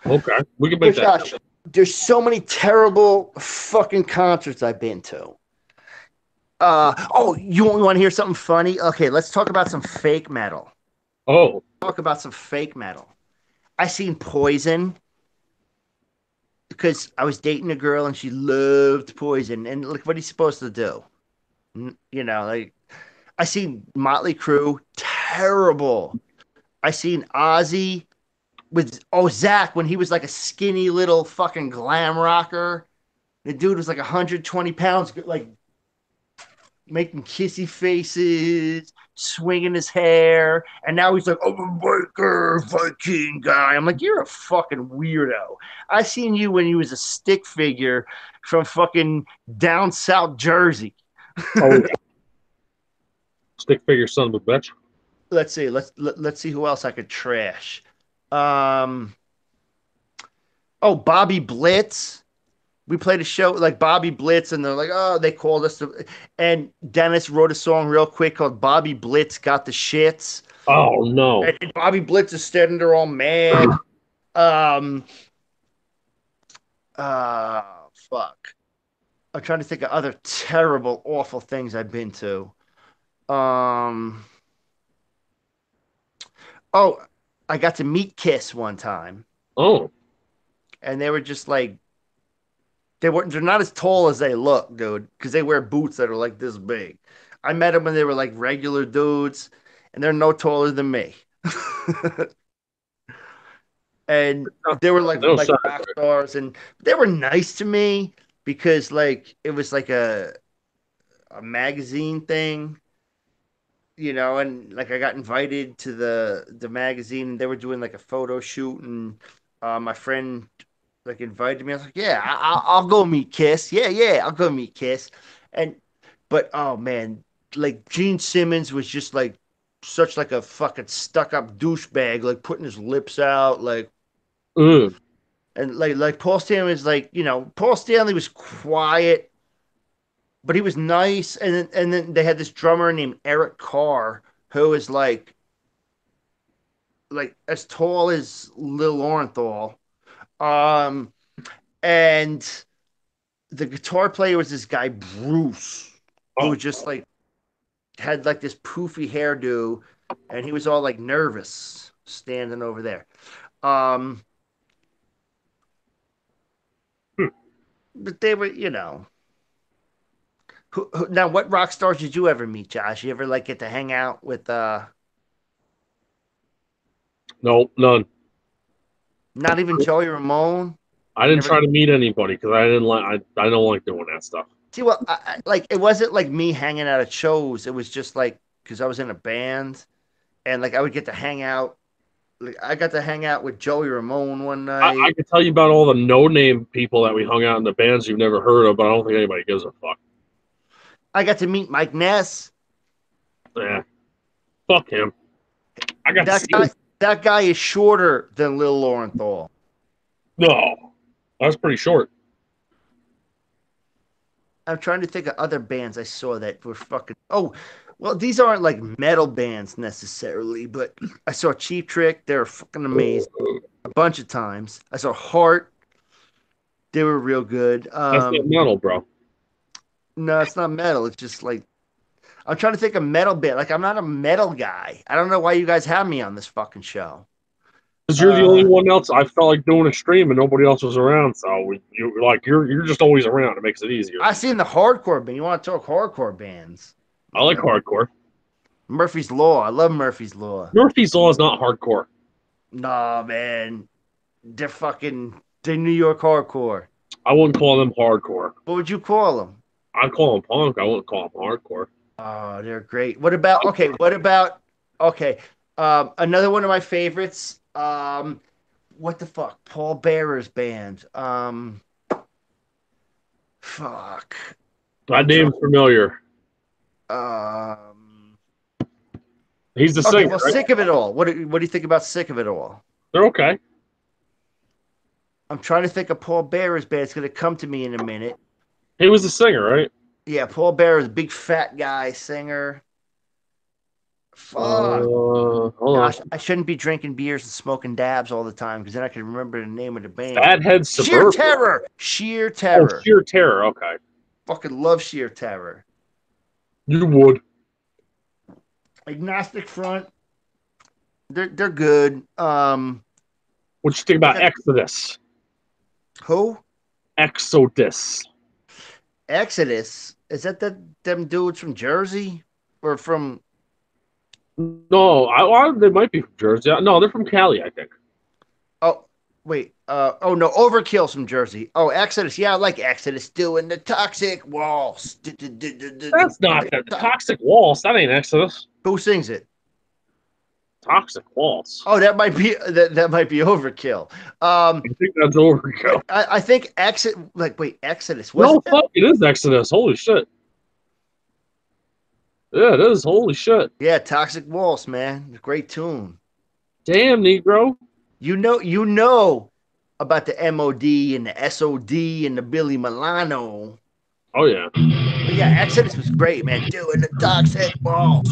Okay, we can make that. Gosh, there's so many terrible fucking concerts I've been to. You want to hear something funny? Okay, let's talk about some fake metal. Oh, Talk about some fake metal. I seen Poison because I was dating a girl and she loved Poison. And look, what are you supposed to do? Like I seen Motley Crue, terrible. I seen Ozzy, with Zach when he was like a skinny little fucking glam rocker. The dude was like 120 pounds, like making kissy faces, swinging his hair, and now he's like, I'm a biker, Viking guy. I'm like, you're a fucking weirdo. I seen you when you was a stick figure from fucking down south Jersey. Oh, stick figure son of a bitch. Let's see. Let's see who else I could trash. Um, oh, Bobby Blitz. We played a show like Bobby Blitz, and they're like, oh, they called us. And Dennis wrote a song real quick called Bobby Blitz Got the Shits. Oh no. And Bobby Blitz is standing there all mad. Fuck. I'm trying to think of other terrible, awful things I've been to. Oh, I got to meet Kiss one time, Oh. and they were just like, they're not as tall as they look, dude, because they wear boots that are like this big. I met them when they were like regular dudes, and they're no taller than me. And they were like No, rock stars, and they were nice to me because like it was like a magazine thing, you know, and like I got invited to the magazine, and they were doing like a photo shoot, and my friend like invited me. I was like, yeah, I'll go meet Kiss. Yeah, I'll go meet Kiss. And but oh man, like Gene Simmons was just like such like a fucking stuck up douchebag, like putting his lips out, like. Mm. And like Paul Stanley was like, you know, Paul Stanley was quiet, but he was nice. And then they had this drummer named Eric Carr who was like as tall as Lil Orenthal. Um, and the guitar player was this guy Bruce, who Oh. was just like had like this poofy hairdo, and he was all like nervous standing over there. Um, Hmm. but they were, you know. Now, what rock stars did you ever meet, Josh? You ever like get to hang out with No, none. not even Joey Ramone? I You didn't never try to meet anybody because I didn't like. I don't like doing that stuff. see well, like it wasn't like me hanging out at shows. It was just like because I was in a band and like I would get to hang out. Like I got to hang out with Joey Ramone one I night. can tell you about all the no-name people that we hung out in the bands you've never heard of, but I don't think anybody gives a fuck. I got to meet Mike Ness. Yeah, fuck him. I got to That see guy, him. that guy is shorter than Lil Lorenthal. No, that's pretty short. I'm trying to think of other bands I saw that were fucking. Oh, well, these aren't like metal bands necessarily, but I saw Cheap Trick. They're fucking amazing a bunch of times. I saw Heart. They were real good. That's not metal, bro. No, it's not metal. It's just like I'm trying to think of metal band. Like I'm not a metal guy. I don't know why you guys have me on this fucking show. Because you're the only one else. I felt like doing a stream and nobody else was around, so you're just always around. It makes it easier. I seen the hardcore band. You want to talk hardcore bands? I like hardcore. Murphy's Law. I love Murphy's Law. Murphy's Law is not hardcore. Nah, man. They're New York hardcore. I wouldn't call them hardcore. What would you call them? I'd call them punk. I wouldn't call them hardcore. Oh, they're great. Okay. Another one of my favorites. What the fuck? Paul Bearer's band. Fuck. That name's familiar. He's the singer. Well, right? Sick of It All. What do you think about Sick of It All? They're okay. I'm trying to think of Paul Bearer's band. It's gonna come to me in a minute. He was the singer, right? Yeah, Paul Bearer's a big fat guy, singer. Fuck. Hold Gosh, on. I shouldn't be drinking beers and smoking dabs all the time because then I can remember the name of the band. Fathead Sheer Suburban. Terror. Sheer Terror. Oh, Sheer Terror. Okay. Fucking love Sheer Terror. You would. Agnostic Front. They're good. What you think about Exodus? Who? Exodus. Exodus. Is that them dudes from Jersey or from? No, they might be from Jersey. No, they're from Cali, I think. Wait. Oh no, Overkill's from Jersey. Oh, Exodus. Yeah, I like Exodus doing the toxic waltz. That's not the Toxic Waltz. That ain't Exodus. Who sings it? Toxic Waltz. Oh, that might be Overkill. I think that's Overkill. I think Exodus. Like, wait, Exodus. No, fuck, it is Exodus. Holy shit. Yeah, it is. Holy shit. Yeah, Toxic Waltz, man. Great tune. Damn, Negro. You know about the MOD and the SOD and the Billy Milano. Oh, yeah. But yeah, Exodus was great, man. Doing the Toxic Waltz.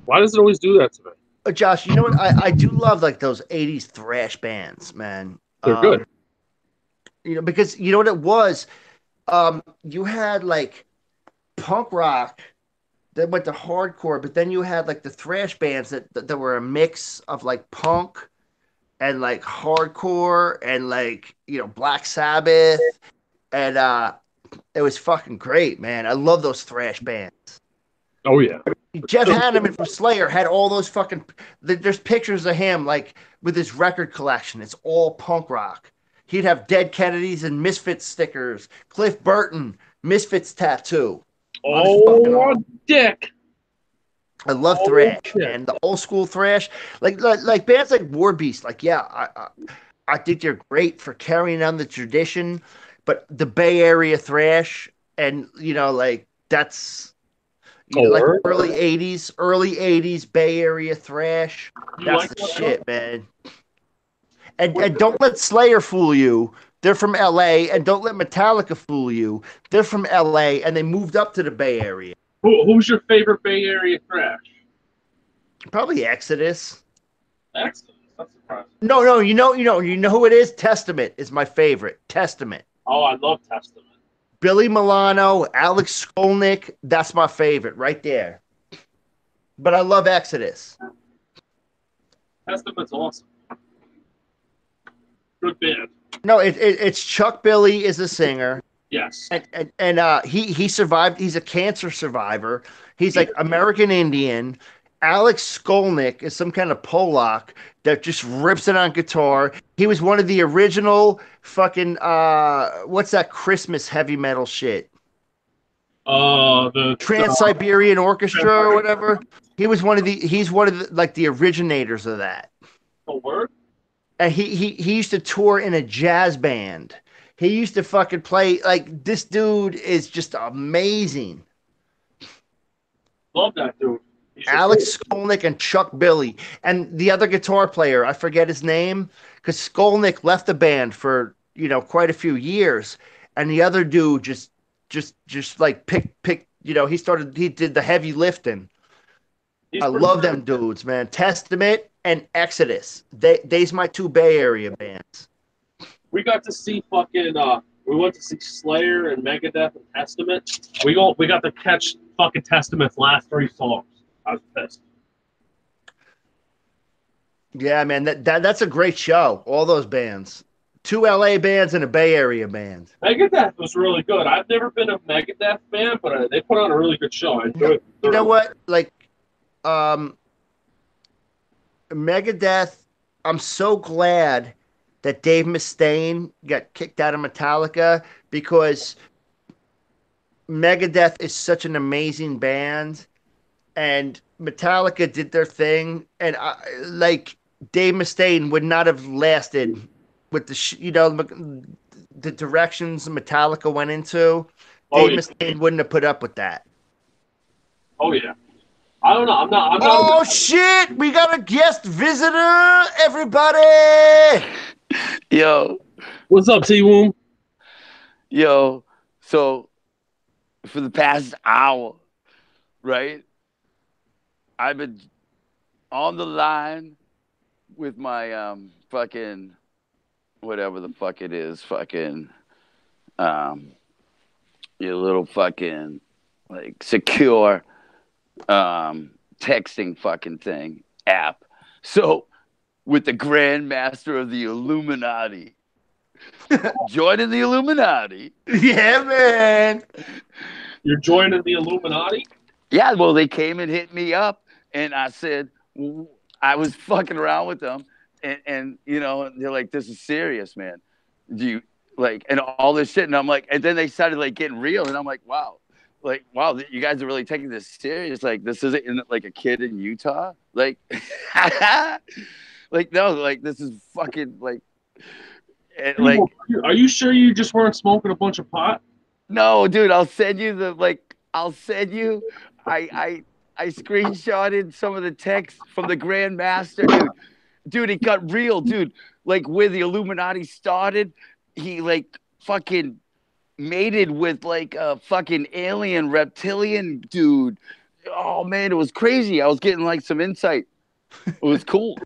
Why does it always do that to me? Josh, you know what? I do love like those 80s thrash bands, man. They're good. You know, because you know what it was? You had like punk rock that went to hardcore, but then you had like the thrash bands that were a mix of like punk and like hardcore and like, you know, Black Sabbath. And it was fucking great, man. I love those thrash bands. Oh, yeah. Jeff Hanneman from Slayer had all those fucking. There's pictures of him like with his record collection. It's all punk rock. He'd have Dead Kennedys and Misfits stickers. Cliff Burton, Misfits tattoo. Oh, dick. I love thrash, and the old school thrash, like bands like War Beast. Like, yeah, I think they're great for carrying on the tradition, but the Bay Area thrash, and you know, like that's. You know, like early 80s Bay Area thrash. That's the shit, man. And don't let Slayer fool you. They're from LA, and don't let Metallica fool you. They're from LA, and they moved up to the Bay Area. Who's your favorite Bay Area thrash? Probably Exodus. Exodus? That's surprising. No, you know who it is? Testament is my favorite. Testament. Oh, I love Testament. Billy Milano, Alex Skolnick, that's my favorite right there. But I love Exodus. Testament's awesome. Good band. No, it's Chuck Billy is a singer. Yes. And he survived. He's a cancer survivor. He's like American Indian. Alex Skolnick is some kind of Polak that just rips it on guitar. He was one of the original fucking what's that Christmas heavy metal shit? The Trans-Siberian Orchestra or whatever. He's one of the like the originators of that. Oh, word? And he used to tour in a jazz band. He used to fucking play like this dude is just amazing. Love that dude. Alex Skolnick and Chuck Billy. And the other guitar player, I forget his name, because Skolnick left the band for, you know, quite a few years. And the other dude just like pick, you know, he did the heavy lifting. I love them dudes, man. Testament and Exodus. They's my two Bay Area bands. We got to see fucking we went to see Slayer and Megadeth and Testament. We got to catch fucking Testament's last 3 songs. I was pissed. Yeah, man, that's a great show. All those bands. 2 LA bands and a Bay Area band. Megadeth was really good. I've never been a Megadeth fan, but they put on a really good show. I enjoyed it. You know what? Like, Megadeth, I'm so glad that Dave Mustaine got kicked out of Metallica because Megadeth is such an amazing band. And Metallica did their thing, and like Dave Mustaine would not have lasted with the directions Metallica went into. Dave Mustaine wouldn't have put up with that. Oh yeah, I don't know. I'm not. Oh shit! We got a guest visitor, everybody. Yo, what's up, T-Woom? Yo, so for the past hour, right? I've been on the line with my fucking whatever the fuck it is, fucking your little fucking like secure texting fucking thing app. So with the Grand Master of the Illuminati. Joining the Illuminati. Yeah, man. You're joining the Illuminati? Yeah, well, they came and hit me up, and I said, I was fucking around with them, and you know, they're like, this is serious, man. Do you like, and all this shit, and I'm like, and then they started like getting real, and I'm like, wow, you guys are really taking this serious. Like, this isn't like a kid in Utah, like, like no, like this is fucking like, like. Are you sure you just weren't smoking a bunch of pot? No, dude, I'll send you. I screenshotted some of the text from the Grand Master, dude. Dude, it got real, dude. Like where the Illuminati started, he like fucking mated with like a fucking alien reptilian dude. Oh man, it was crazy. I was getting like some insight. It was cool.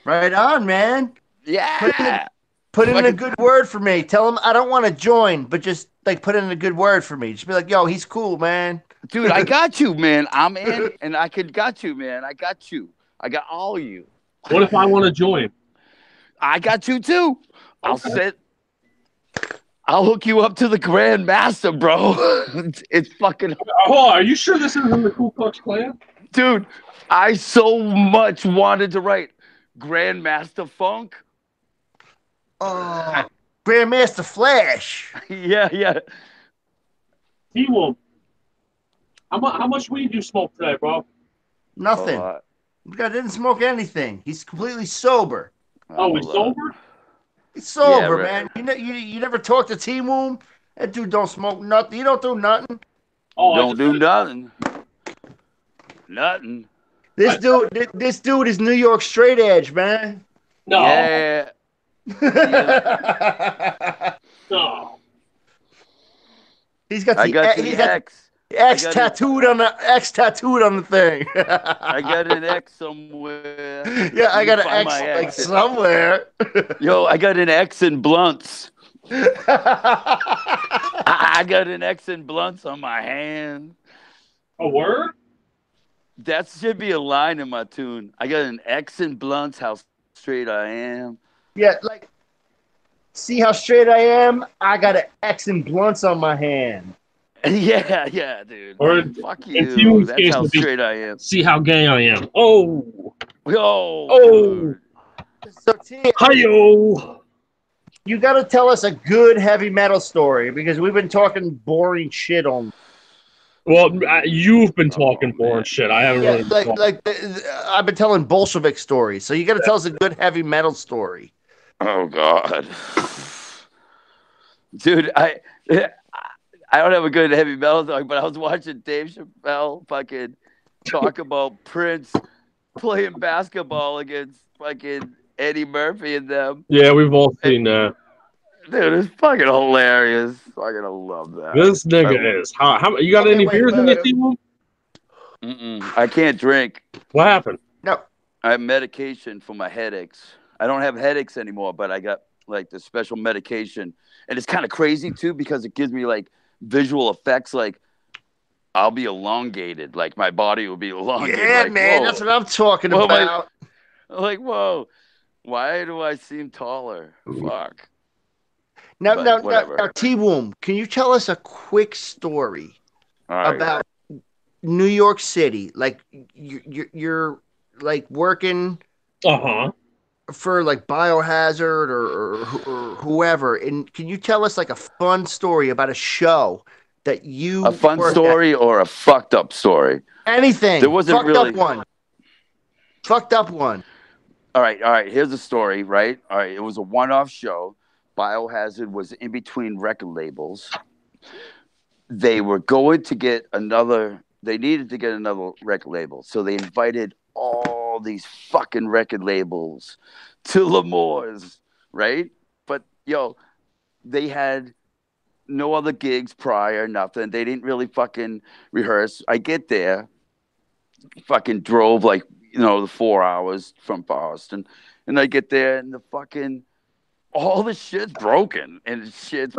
Right on, man. Yeah. Put in a good word for me. Tell him I don't want to join, but just like put in a good word for me. Just be like, yo, he's cool, man. Dude, I got you, man. I'm in, and got you, man. I got you. I got all of you. What if I want to join? I got you too. I'll hook you up to the Grand Master, bro. It's fucking. Oh, are you sure this isn't the Ku Klux Klan? Dude, I so much wanted to write Grandmaster Funk. Oh, Grandmaster Flash. Yeah. He will. How much weed you smoke today, bro? Nothing. The guy didn't smoke anything. He's completely sober. Oh, he's sober? He's sober, yeah, man. You never talk to T Woom? That dude don't smoke nothing. He don't do nothing. Oh, don't do nothing. Nothing. This dude is New York straight edge, man. No. Yeah. No. He's got the X tattooed on the thing. I got an X somewhere. Yeah, I got an X like somewhere. Yo, I got an X in blunts. I got an X in blunts on my hand. A word? That should be a line in my tune. I got an X in blunts, how straight I am. Yeah, like, see how straight I am? I got an X in blunts on my hand. Yeah, dude. Or fuck you. That's how straight I am. See how gay I am. Oh. Oh. So, Hi-yo. You got to tell us a good heavy metal story because we've been talking boring shit on. Well, you've been talking boring shit. I haven't really. I've been telling Bolshevik stories. So you got to tell us a good heavy metal story. Oh God, dude, I don't have a good heavy metal song, but I was watching Dave Chappelle fucking talk about Prince playing basketball against fucking Eddie Murphy and them. Yeah, we've all seen that. Dude, it's fucking hilarious. Fucking love that. This nigga is. How you got any beers in your team? I can't drink. What happened? No. I have medication for my headaches. I don't have headaches anymore, but I got like the special medication. And it's kind of crazy too because it gives me like visual effects, like I'll be elongated, like my body will be elongated. Yeah, like, man, whoa. that's what I'm talking about. Like, whoa, why do I seem taller? Fuck. Now, T-Woom, can you tell us a quick story about New York City? Like, you're like working for like Biohazard or whoever, and can you tell us like a fun story about a show that you a fun story or a fucked up story? Anything. There wasn't fucked really up one. Fucked up one. All right. Here's the story. Right. All right. It was a one-off show. Biohazard was in between record labels. They were going to get they needed to get another record label. So they invited all these fucking record labels to L'Amour's, right? But, they had no other gigs prior, nothing. They didn't really fucking rehearse. I get there, fucking drove like, the 4 hours from Boston. And I get there and the fucking... all the shit's broken and shit's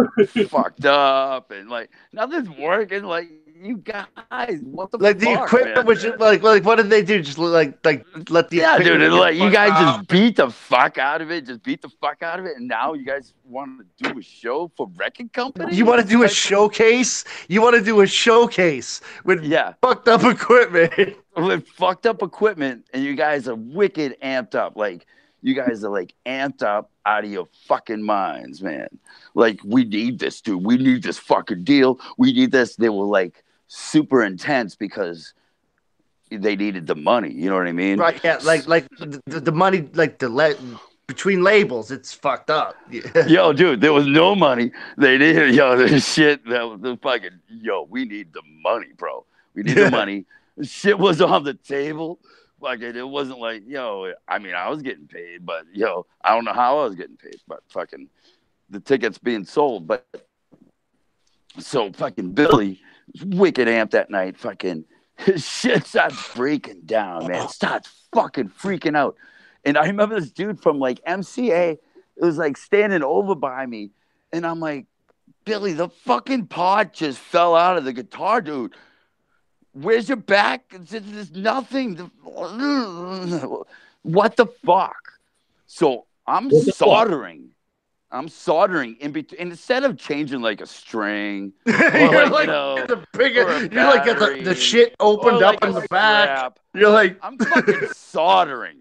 fucked up and like nothing's working. Like you guys, what the Like the fuck, equipment man? was just like what did they do? Just like let the Yeah, dude, equipment and get like you fucked guys up? just beat the fuck out of it, and now you guys want to do a show for Record Company? You want to do a Like, showcase? You want to do a showcase with yeah, fucked up equipment? with fucked up equipment, and you guys are wicked amped up. Like, you guys are like amped up out of your fucking minds, man. Like, we need this, dude. We need this fucking deal. We need this. They were like super intense because they needed the money. You know what I mean? Right? Yeah. Like the money, like between labels, it's fucked up. Yeah. Yo, dude, there was no money. They needed, this shit. That was the fucking, we need the money, bro. We need the money. Shit was on the table. Fucking, it wasn't like, I mean, I was getting paid, but, I don't know how I was getting paid, but fucking the tickets being sold. But so fucking Billy was wicked amped that night. Fucking his shit starts breaking down, man. Starts fucking freaking out. And I remember this dude from like MCA, it was like standing over by me. And I'm like, Billy, the fucking pot just fell out of the guitar, dude. Where's your back? There's nothing. What the fuck? So I'm soldering in between. Instead of changing like a string, or You're like, the bigger. or a You're like got the shit opened or up like in a the back. strap. You're like I'm fucking soldering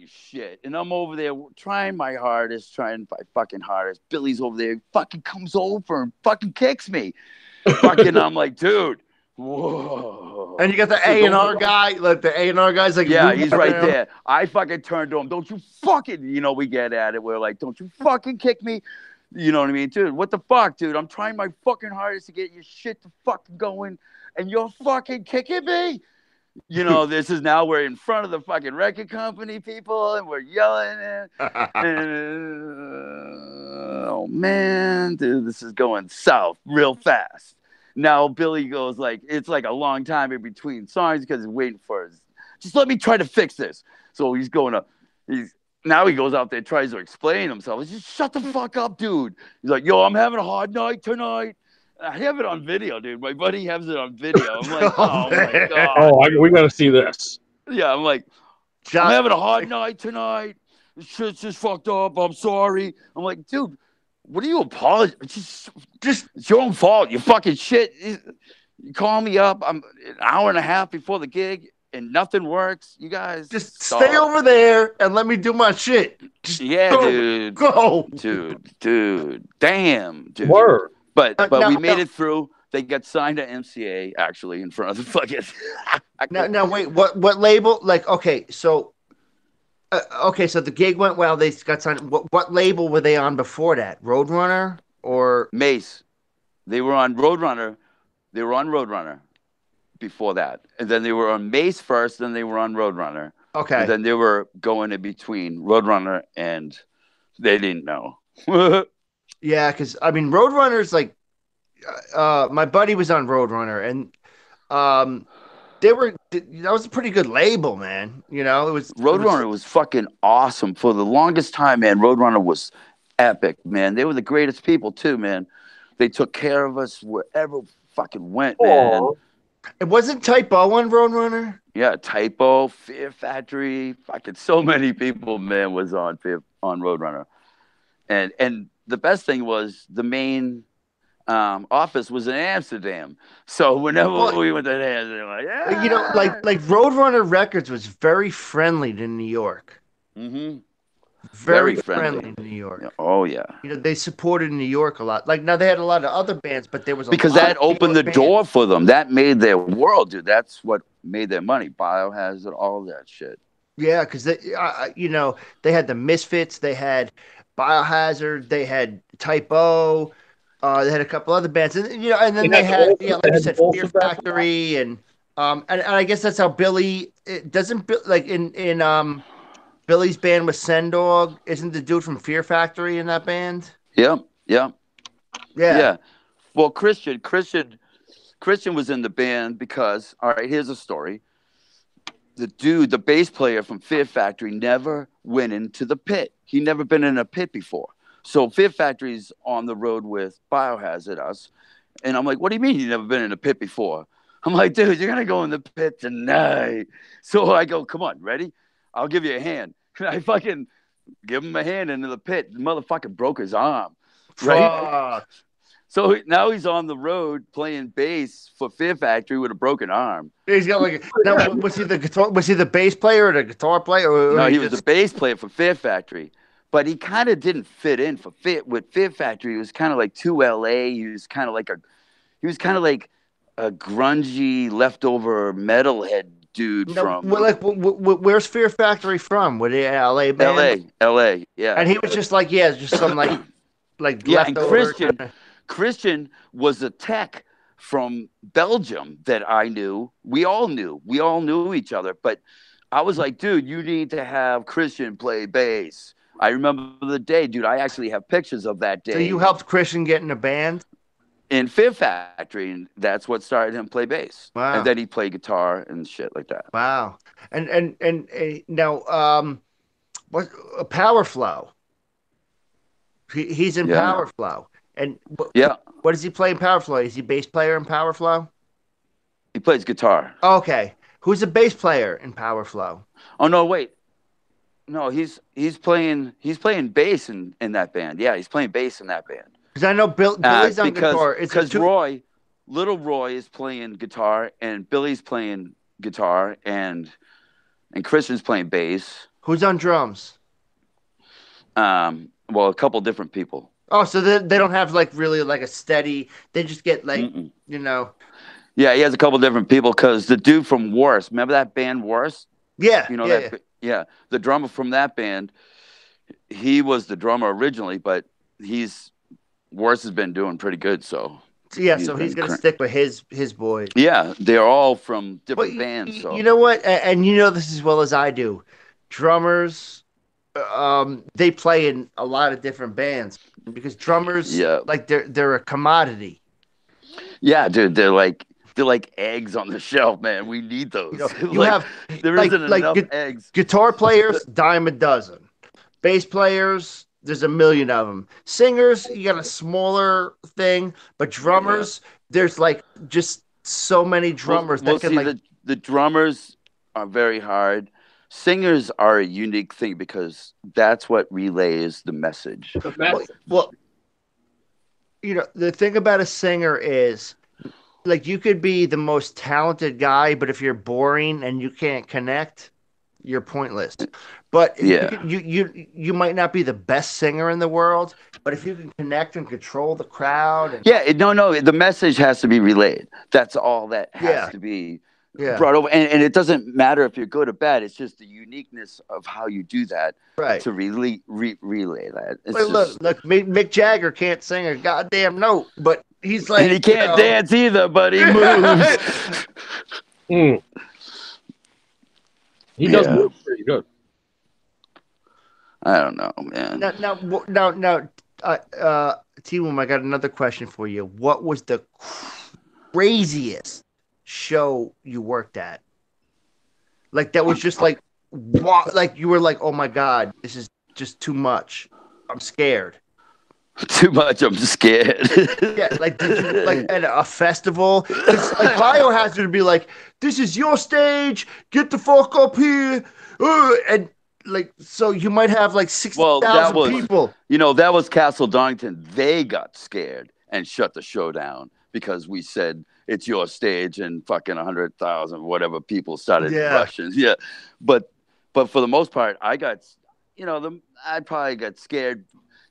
shit. And I'm over there trying my hardest. Billy's over there, fucking comes over and fucking kicks me. Fucking, I'm like, dude, whoa. And you got the A&R guy, like the A&R guy's like, yeah, he's right there. I fucking turned to him. Don't you fucking, we get at it. We're like, don't you fucking kick me. You know what I mean? Dude, what the fuck, dude? I'm trying my fucking hardest to get your shit to fucking going, and you're fucking kicking me. This is now we're in front of the fucking record company people, and we're yelling. Oh, man, dude, this is going south real fast. Now Billy goes like, it's like a long time in between songs because he's waiting for his, just let me try to fix this. So now he goes out there, tries to explain himself. He's just shut the fuck up, dude. He's like, yo, I'm having a hard night tonight. I have it on video, dude. My buddy has it on video. I'm like, oh my God. Oh, we got to see this. Yeah, I'm like, I'm having a hard night tonight. This shit's just fucked up. I'm sorry. I'm like, dude, what are you apologizing? Just it's your own fault. You fucking shit. You call me up. I'm an hour and a half before the gig and nothing works. You guys just stay over there and let me do my shit. Just dude. Go. Dude. Damn, dude. Word. But we made it through. They got signed to MCA actually in front of the fucking. Now wait. What label? Like okay, so the gig went well. They got signed. What label were they on before that? Roadrunner or Mace? They were on Roadrunner. They were on Roadrunner before that, and then they were on Mace first. Then they were on Roadrunner. Okay. And then they were going in between Roadrunner and they didn't know. Yeah, because I mean, Roadrunner's like, my buddy was on Roadrunner, and that was a pretty good label, man. Roadrunner was fucking awesome for the longest time, man. Roadrunner was epic, man. They were the greatest people too, man. They took care of us wherever we fucking went, man. It wasn't Type O on Roadrunner. Yeah, Type O, Fear Factory, fucking so many people, man, was on Roadrunner, and the best thing was the main office was in Amsterdam. So whenever we went to Amsterdam, like, yeah. like Roadrunner Records was very friendly to New York. Mm-hmm. Very friendly to New York. Oh yeah. They supported New York a lot. Like now they had a lot of other bands, but there was because that opened the door for them. That made their world, dude. That's what made their money. Biohazard, all that shit. Yeah, because they had the Misfits, they had Biohazard, they had Type O, they had a couple other bands, and then they had like you said, Fear Factory, and I guess that's how Billy doesn't like in Billy's band with Sendog. Isn't the dude from Fear Factory in that band? Yeah. Yeah. Well, Christian was in the band because, all right, here's a story. The bass player from Fear Factory never went into the pit. He never been in a pit before. So Fear Factory's on the road with Biohazard, us, And I'm like, what do you mean you never been in a pit before? I'm like, dude, you're going to go in the pit tonight. So I go, come on, ready? I'll give you a hand. And I fucking give him a hand into the pit. The motherfucker broke his arm. Right? So now he's on the road playing bass for Fear Factory with a broken arm. He's got like now, was he the guitar? Was he the bass player or the guitar player? No, he was the bass player for Fear Factory, but he kind of didn't fit in with Fear Factory. He was kind of like too LA. He was kind of like a grungy leftover metalhead dude from. Well, like, where's Fear Factory from? Were they LA band? LA, yeah. And he was just like, yeah, just some like yeah. leftover. And Christian was a tech from Belgium that I knew. We all knew each other. But I was like, dude, you need to have Christian play bass. I remember the day, dude. I actually have pictures of that day. So you helped Christian get in a band? In Fear Factory, and that's what started him play bass. Wow. And then he played guitar and shit like that. Wow. And now, what Power Flow? He's in Power Flow. And what does he play in Power Flow? Is he bass player in Power Flow? He plays guitar. Okay. Who's the bass player in Power Flow? Oh no, wait. No, he's playing bass in that band. Yeah, he's playing bass in that band. Because I know Billy's on guitar. Because Little Roy is playing guitar and Billy's playing guitar and Christian's playing bass. Who's on drums? Well, a couple different people. Oh, so they don't have like really like a steady. They just get like you know. Yeah, he has a couple different people because the dude from Worse, remember that band Worse? Yeah, you know that. The drummer from that band, he was the drummer originally, but Worse has been doing pretty good. So he's gonna stick with his boys. Yeah, they're all from different bands. So you know what, and you know this as well as I do, drummers. They play in a lot of different bands because drummers, like they're a commodity. Yeah, dude, they're like eggs on the shelf, man. We need those. There isn't enough eggs. Guitar players, dime a dozen. Bass players, there's a million of them. Singers, you got a smaller thing, but drummers, there's like just so many drummers that can the drummers are very hard. Singers are a unique thing because that's what relays the message. Well, you know, the thing about a singer is, like, you could be the most talented guy, but if you're boring and you can't connect, you're pointless. But you might not be the best singer in the world, but if you can connect and control the crowd. The message has to be relayed. That's all that has to be. Brought over, and it doesn't matter if you're good or bad. It's just the uniqueness of how you do that to relay that. Look, Mick Jagger can't sing a goddamn note, but he's like, and he can't dance either, but he moves. He does move pretty good. I don't know, man. Now, T-Wom, I got another question for you. What was the craziest show you worked at? Like that was just like, what? Like you were like, oh my god, this is just too much. I'm scared. Too much. I'm scared. Yeah, like did you, like at a festival, it's like Biohazard would be like, "This is your stage. Get the fuck up here," and like so you might have like 60,000 people. You know, that was Castle Donington. They got scared and shut the show down because we said it's your stage and fucking 100,000 whatever people started rushing. Yeah, but for the most part, I got, I probably got scared.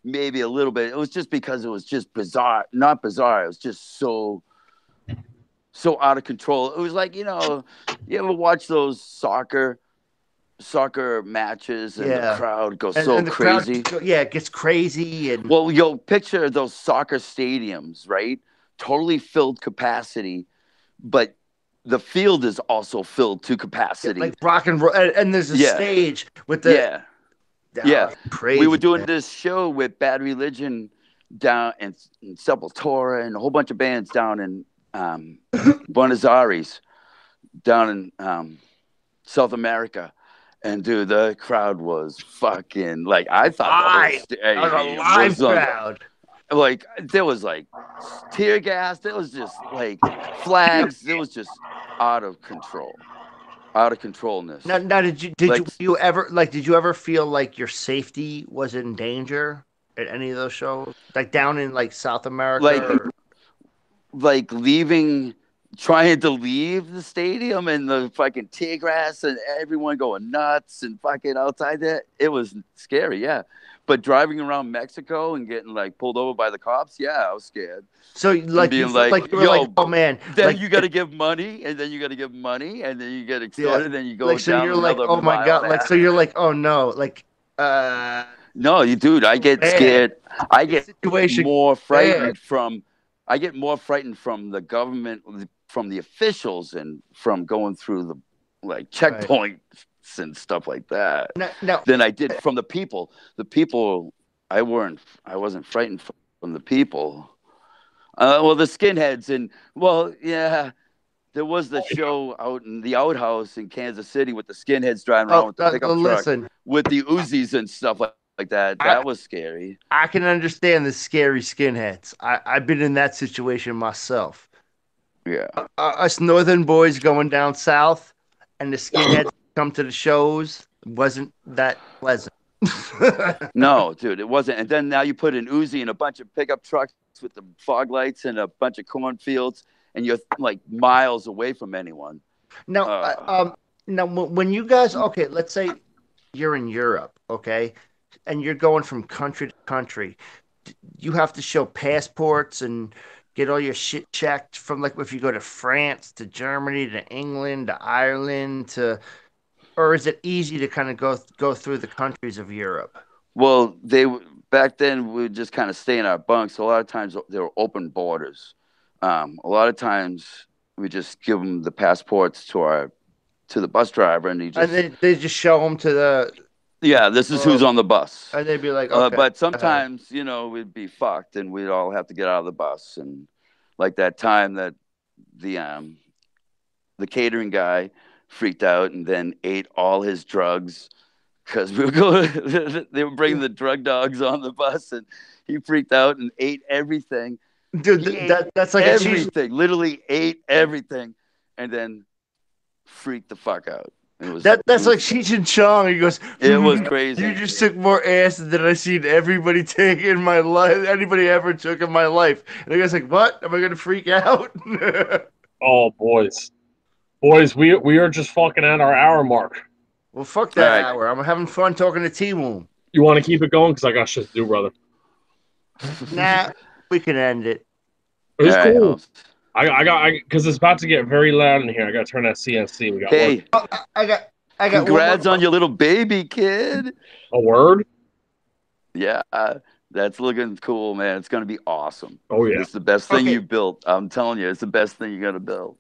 Maybe a little bit. It was just because it was just bizarre. Not bizarre. It was just so out of control. It was like, you ever watch those soccer matches and the crowd goes crazy? It gets crazy. And well, you'll picture those soccer stadiums, right? Totally filled capacity, but the field is also filled to capacity. Like rock and roll. And there's a stage with the... Crazy. We were doing this show with Bad Religion down in Sepultura and a whole bunch of bands down in Buenos Aires, down in South America. And dude, the crowd was fucking like I thought a live crowd. like there was like tear gas. There was just like flags. It was just out of control, out of controlness. Now, did you ever feel like your safety was in danger at any of those shows, like down in like South America? Like leaving, trying to leave the stadium and the fucking tear gas and everyone going nuts and fucking outside there. It was scary, yeah. But driving around Mexico and getting like pulled over by the cops, yeah, I was scared. So like being you were like, oh man, then like, you got to give money, and then you got to give money, and then you get extorted, and then you go like, so down you're like, another oh my god, like so you're like, oh no, like no, you dude, I get scared. I get situation more frightened from. I get more frightened from the government, from the officials, and from going through the like checkpoints and stuff like that than I did from the people. The people, I wasn't frightened from the people. Well, the skinheads and yeah, there was the show out in the outhouse in Kansas City with the skinheads driving around with the pickup truck with the Uzis and stuff like that. That was scary. I can understand the scary skinheads. I've been in that situation myself. Yeah, us northern boys going down south, and the skinheads come to the shows wasn't that pleasant. No, dude, it wasn't. And then now you put an Uzi in a bunch of pickup trucks with the fog lights and a bunch of cornfields, and you're like miles away from anyone. Now, when you guys, okay, let's say you're in Europe, okay, and you're going from country to country, you have to show passports and get all your shit checked from, like, if you go to France to Germany to England to Ireland or is it easy to kind of go through the countries of Europe? Well, back then we would just kind of stay in our bunks. A lot of times there were open borders. A lot of times we just give them the passports to the bus driver, and they just show them to the. Yeah, this is who's on the bus. And they'd be like, okay. But sometimes, we'd be fucked, and we'd all have to get out of the bus. And like that time that the catering guy freaked out and then ate all his drugs because they were bringing the drug dogs on the bus, and he freaked out and ate everything. Dude, that's like everything. Literally ate everything, and then freaked the fuck out. That's like Cheech and Chong. He goes, it was crazy. You just took more acid than I've seen everybody take in my life, anybody ever took in my life. And the guy's like, what? Am I going to freak out? Oh, boys, we are just fucking at our hour mark. Well, fuck that hour. I'm having fun talking to T-Woom. You want to keep it going? Because I got shit to do, brother. Nah, we can end it. It's cool. I got because it's about to get very loud in here. I got to turn that CNC. We got I got. Congrats on your little baby, kid. A word? Yeah, that's looking cool, man. It's gonna be awesome. Oh yeah, it's the best thing you built. I'm telling you, it's the best thing you're gonna build.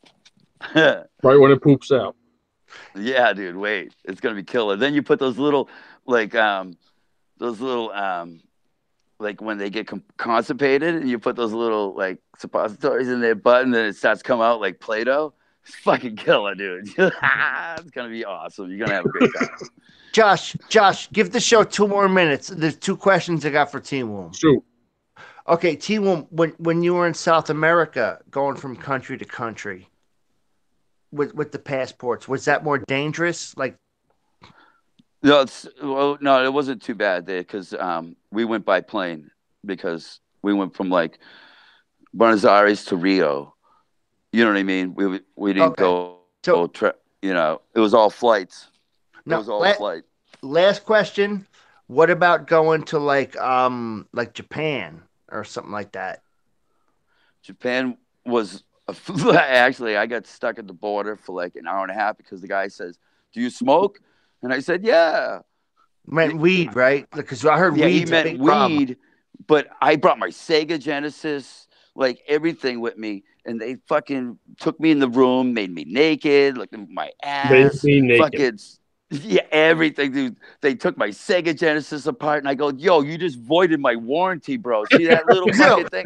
Right when it poops out. Yeah, dude. Wait, it's gonna be killer. Then you put those little like when they get constipated, and you put those little like suppositories in their butt, and then it starts to come out like Play-Doh. It's fucking killer, dude. It's gonna be awesome. You're gonna have a great time. Josh, give the show 2 more minutes. There's 2 questions I got for T-Woom. Shoot. Okay, T-Woom, when you were in South America, going from country to country, with the passports, was that more dangerous? Like, no, it wasn't too bad there because we went by plane because we went from like Buenos Aires to Rio. You know what I mean? We didn't go. It was all flights. It was all flight. Last question: what about going to like Japan or something like that? Japan was actually I got stuck at the border for like an hour and a half because the guy says, "Do you smoke?" And I said, "Yeah." Meant weed, right? Because I heard weed. He meant weed, but I brought my Sega Genesis, like everything with me, and they fucking took me in the room, made me naked, looked at my ass, made me naked. Fucking everything, dude. They took my Sega Genesis apart, and I go, "Yo, you just voided my warranty, bro. See that little fucking thing?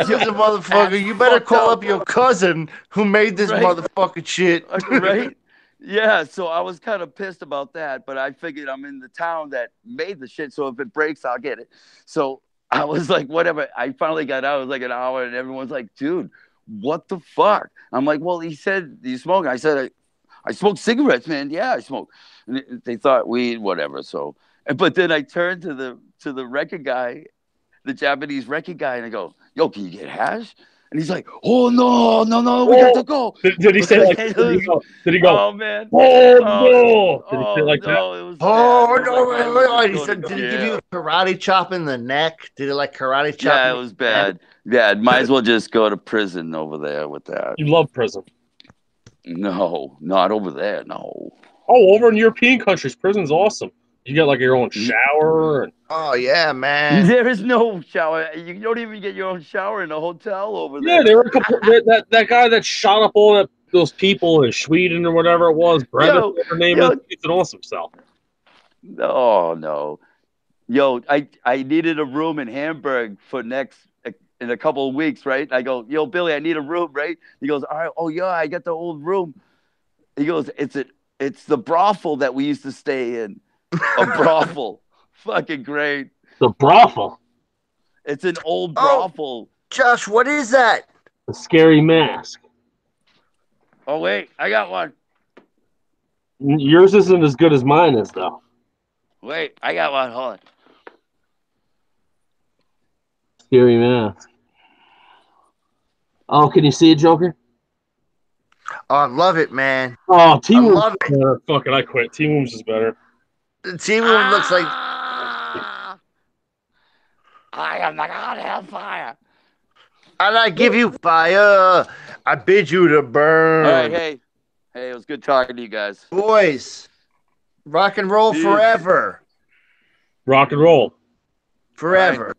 You're a motherfucker. You better call up your cousin who made this motherfucking shit." Right? Yeah, so I was kind of pissed about that, but I figured I'm in the town that made the shit, so if it breaks, I'll get it. So I was like, whatever. I finally got out. It was like an hour, and everyone's like, dude, what the fuck? I'm like, well, he said, you smoke? I said, I smoke cigarettes, man. Yeah, I smoke. And they thought weed, whatever. So, but then I turned to the record guy, the Japanese record guy, and I go, yo, can you get hash? And he's like, oh, no, we got to go. Did he say like, did he go, oh, man. Oh, no. Did he say like that? It was Oh, bad. no, It was wait. like, He said, go to did he give jail. you a karate chop in the neck? Did he like karate chop? Yeah, it was bad. Yeah, might as well just go to prison over there with that. You love prison. No, not over there. No. Oh, over in European countries, prison's awesome. You get like your own shower. And Oh, yeah, man. There is no shower. You don't even get your own shower in a hotel over there. yeah, there were a couple. that guy that shot up all those people in Sweden or whatever it was, Brenda, her name is. It's an awesome cell. No. Yo, I needed a room in Hamburg for in a couple of weeks, right? I go, yo, Billy, I need a room, right? He goes, all right. Oh yeah, I got the old room. He goes, it's the brothel that we used to stay in. A brothel. Fucking great. The brothel. It's an old brothel. Josh, what is that? The Scary Mask. Oh wait, I got one. Yours isn't as good as mine is, though. Wait, I got one. Hold on. Scary Mask. Oh, can you see it, Joker? Oh, I love it, man. Oh, Team I Wombs love is better. Fuck it, I quit. Team Wombs is better. The team room looks like. I am the god of hellfire. And I give you fire. I bid you to burn. All right, hey, it was good talking to you guys. Boys, rock and roll Peace. forever. Rock and roll. Forever.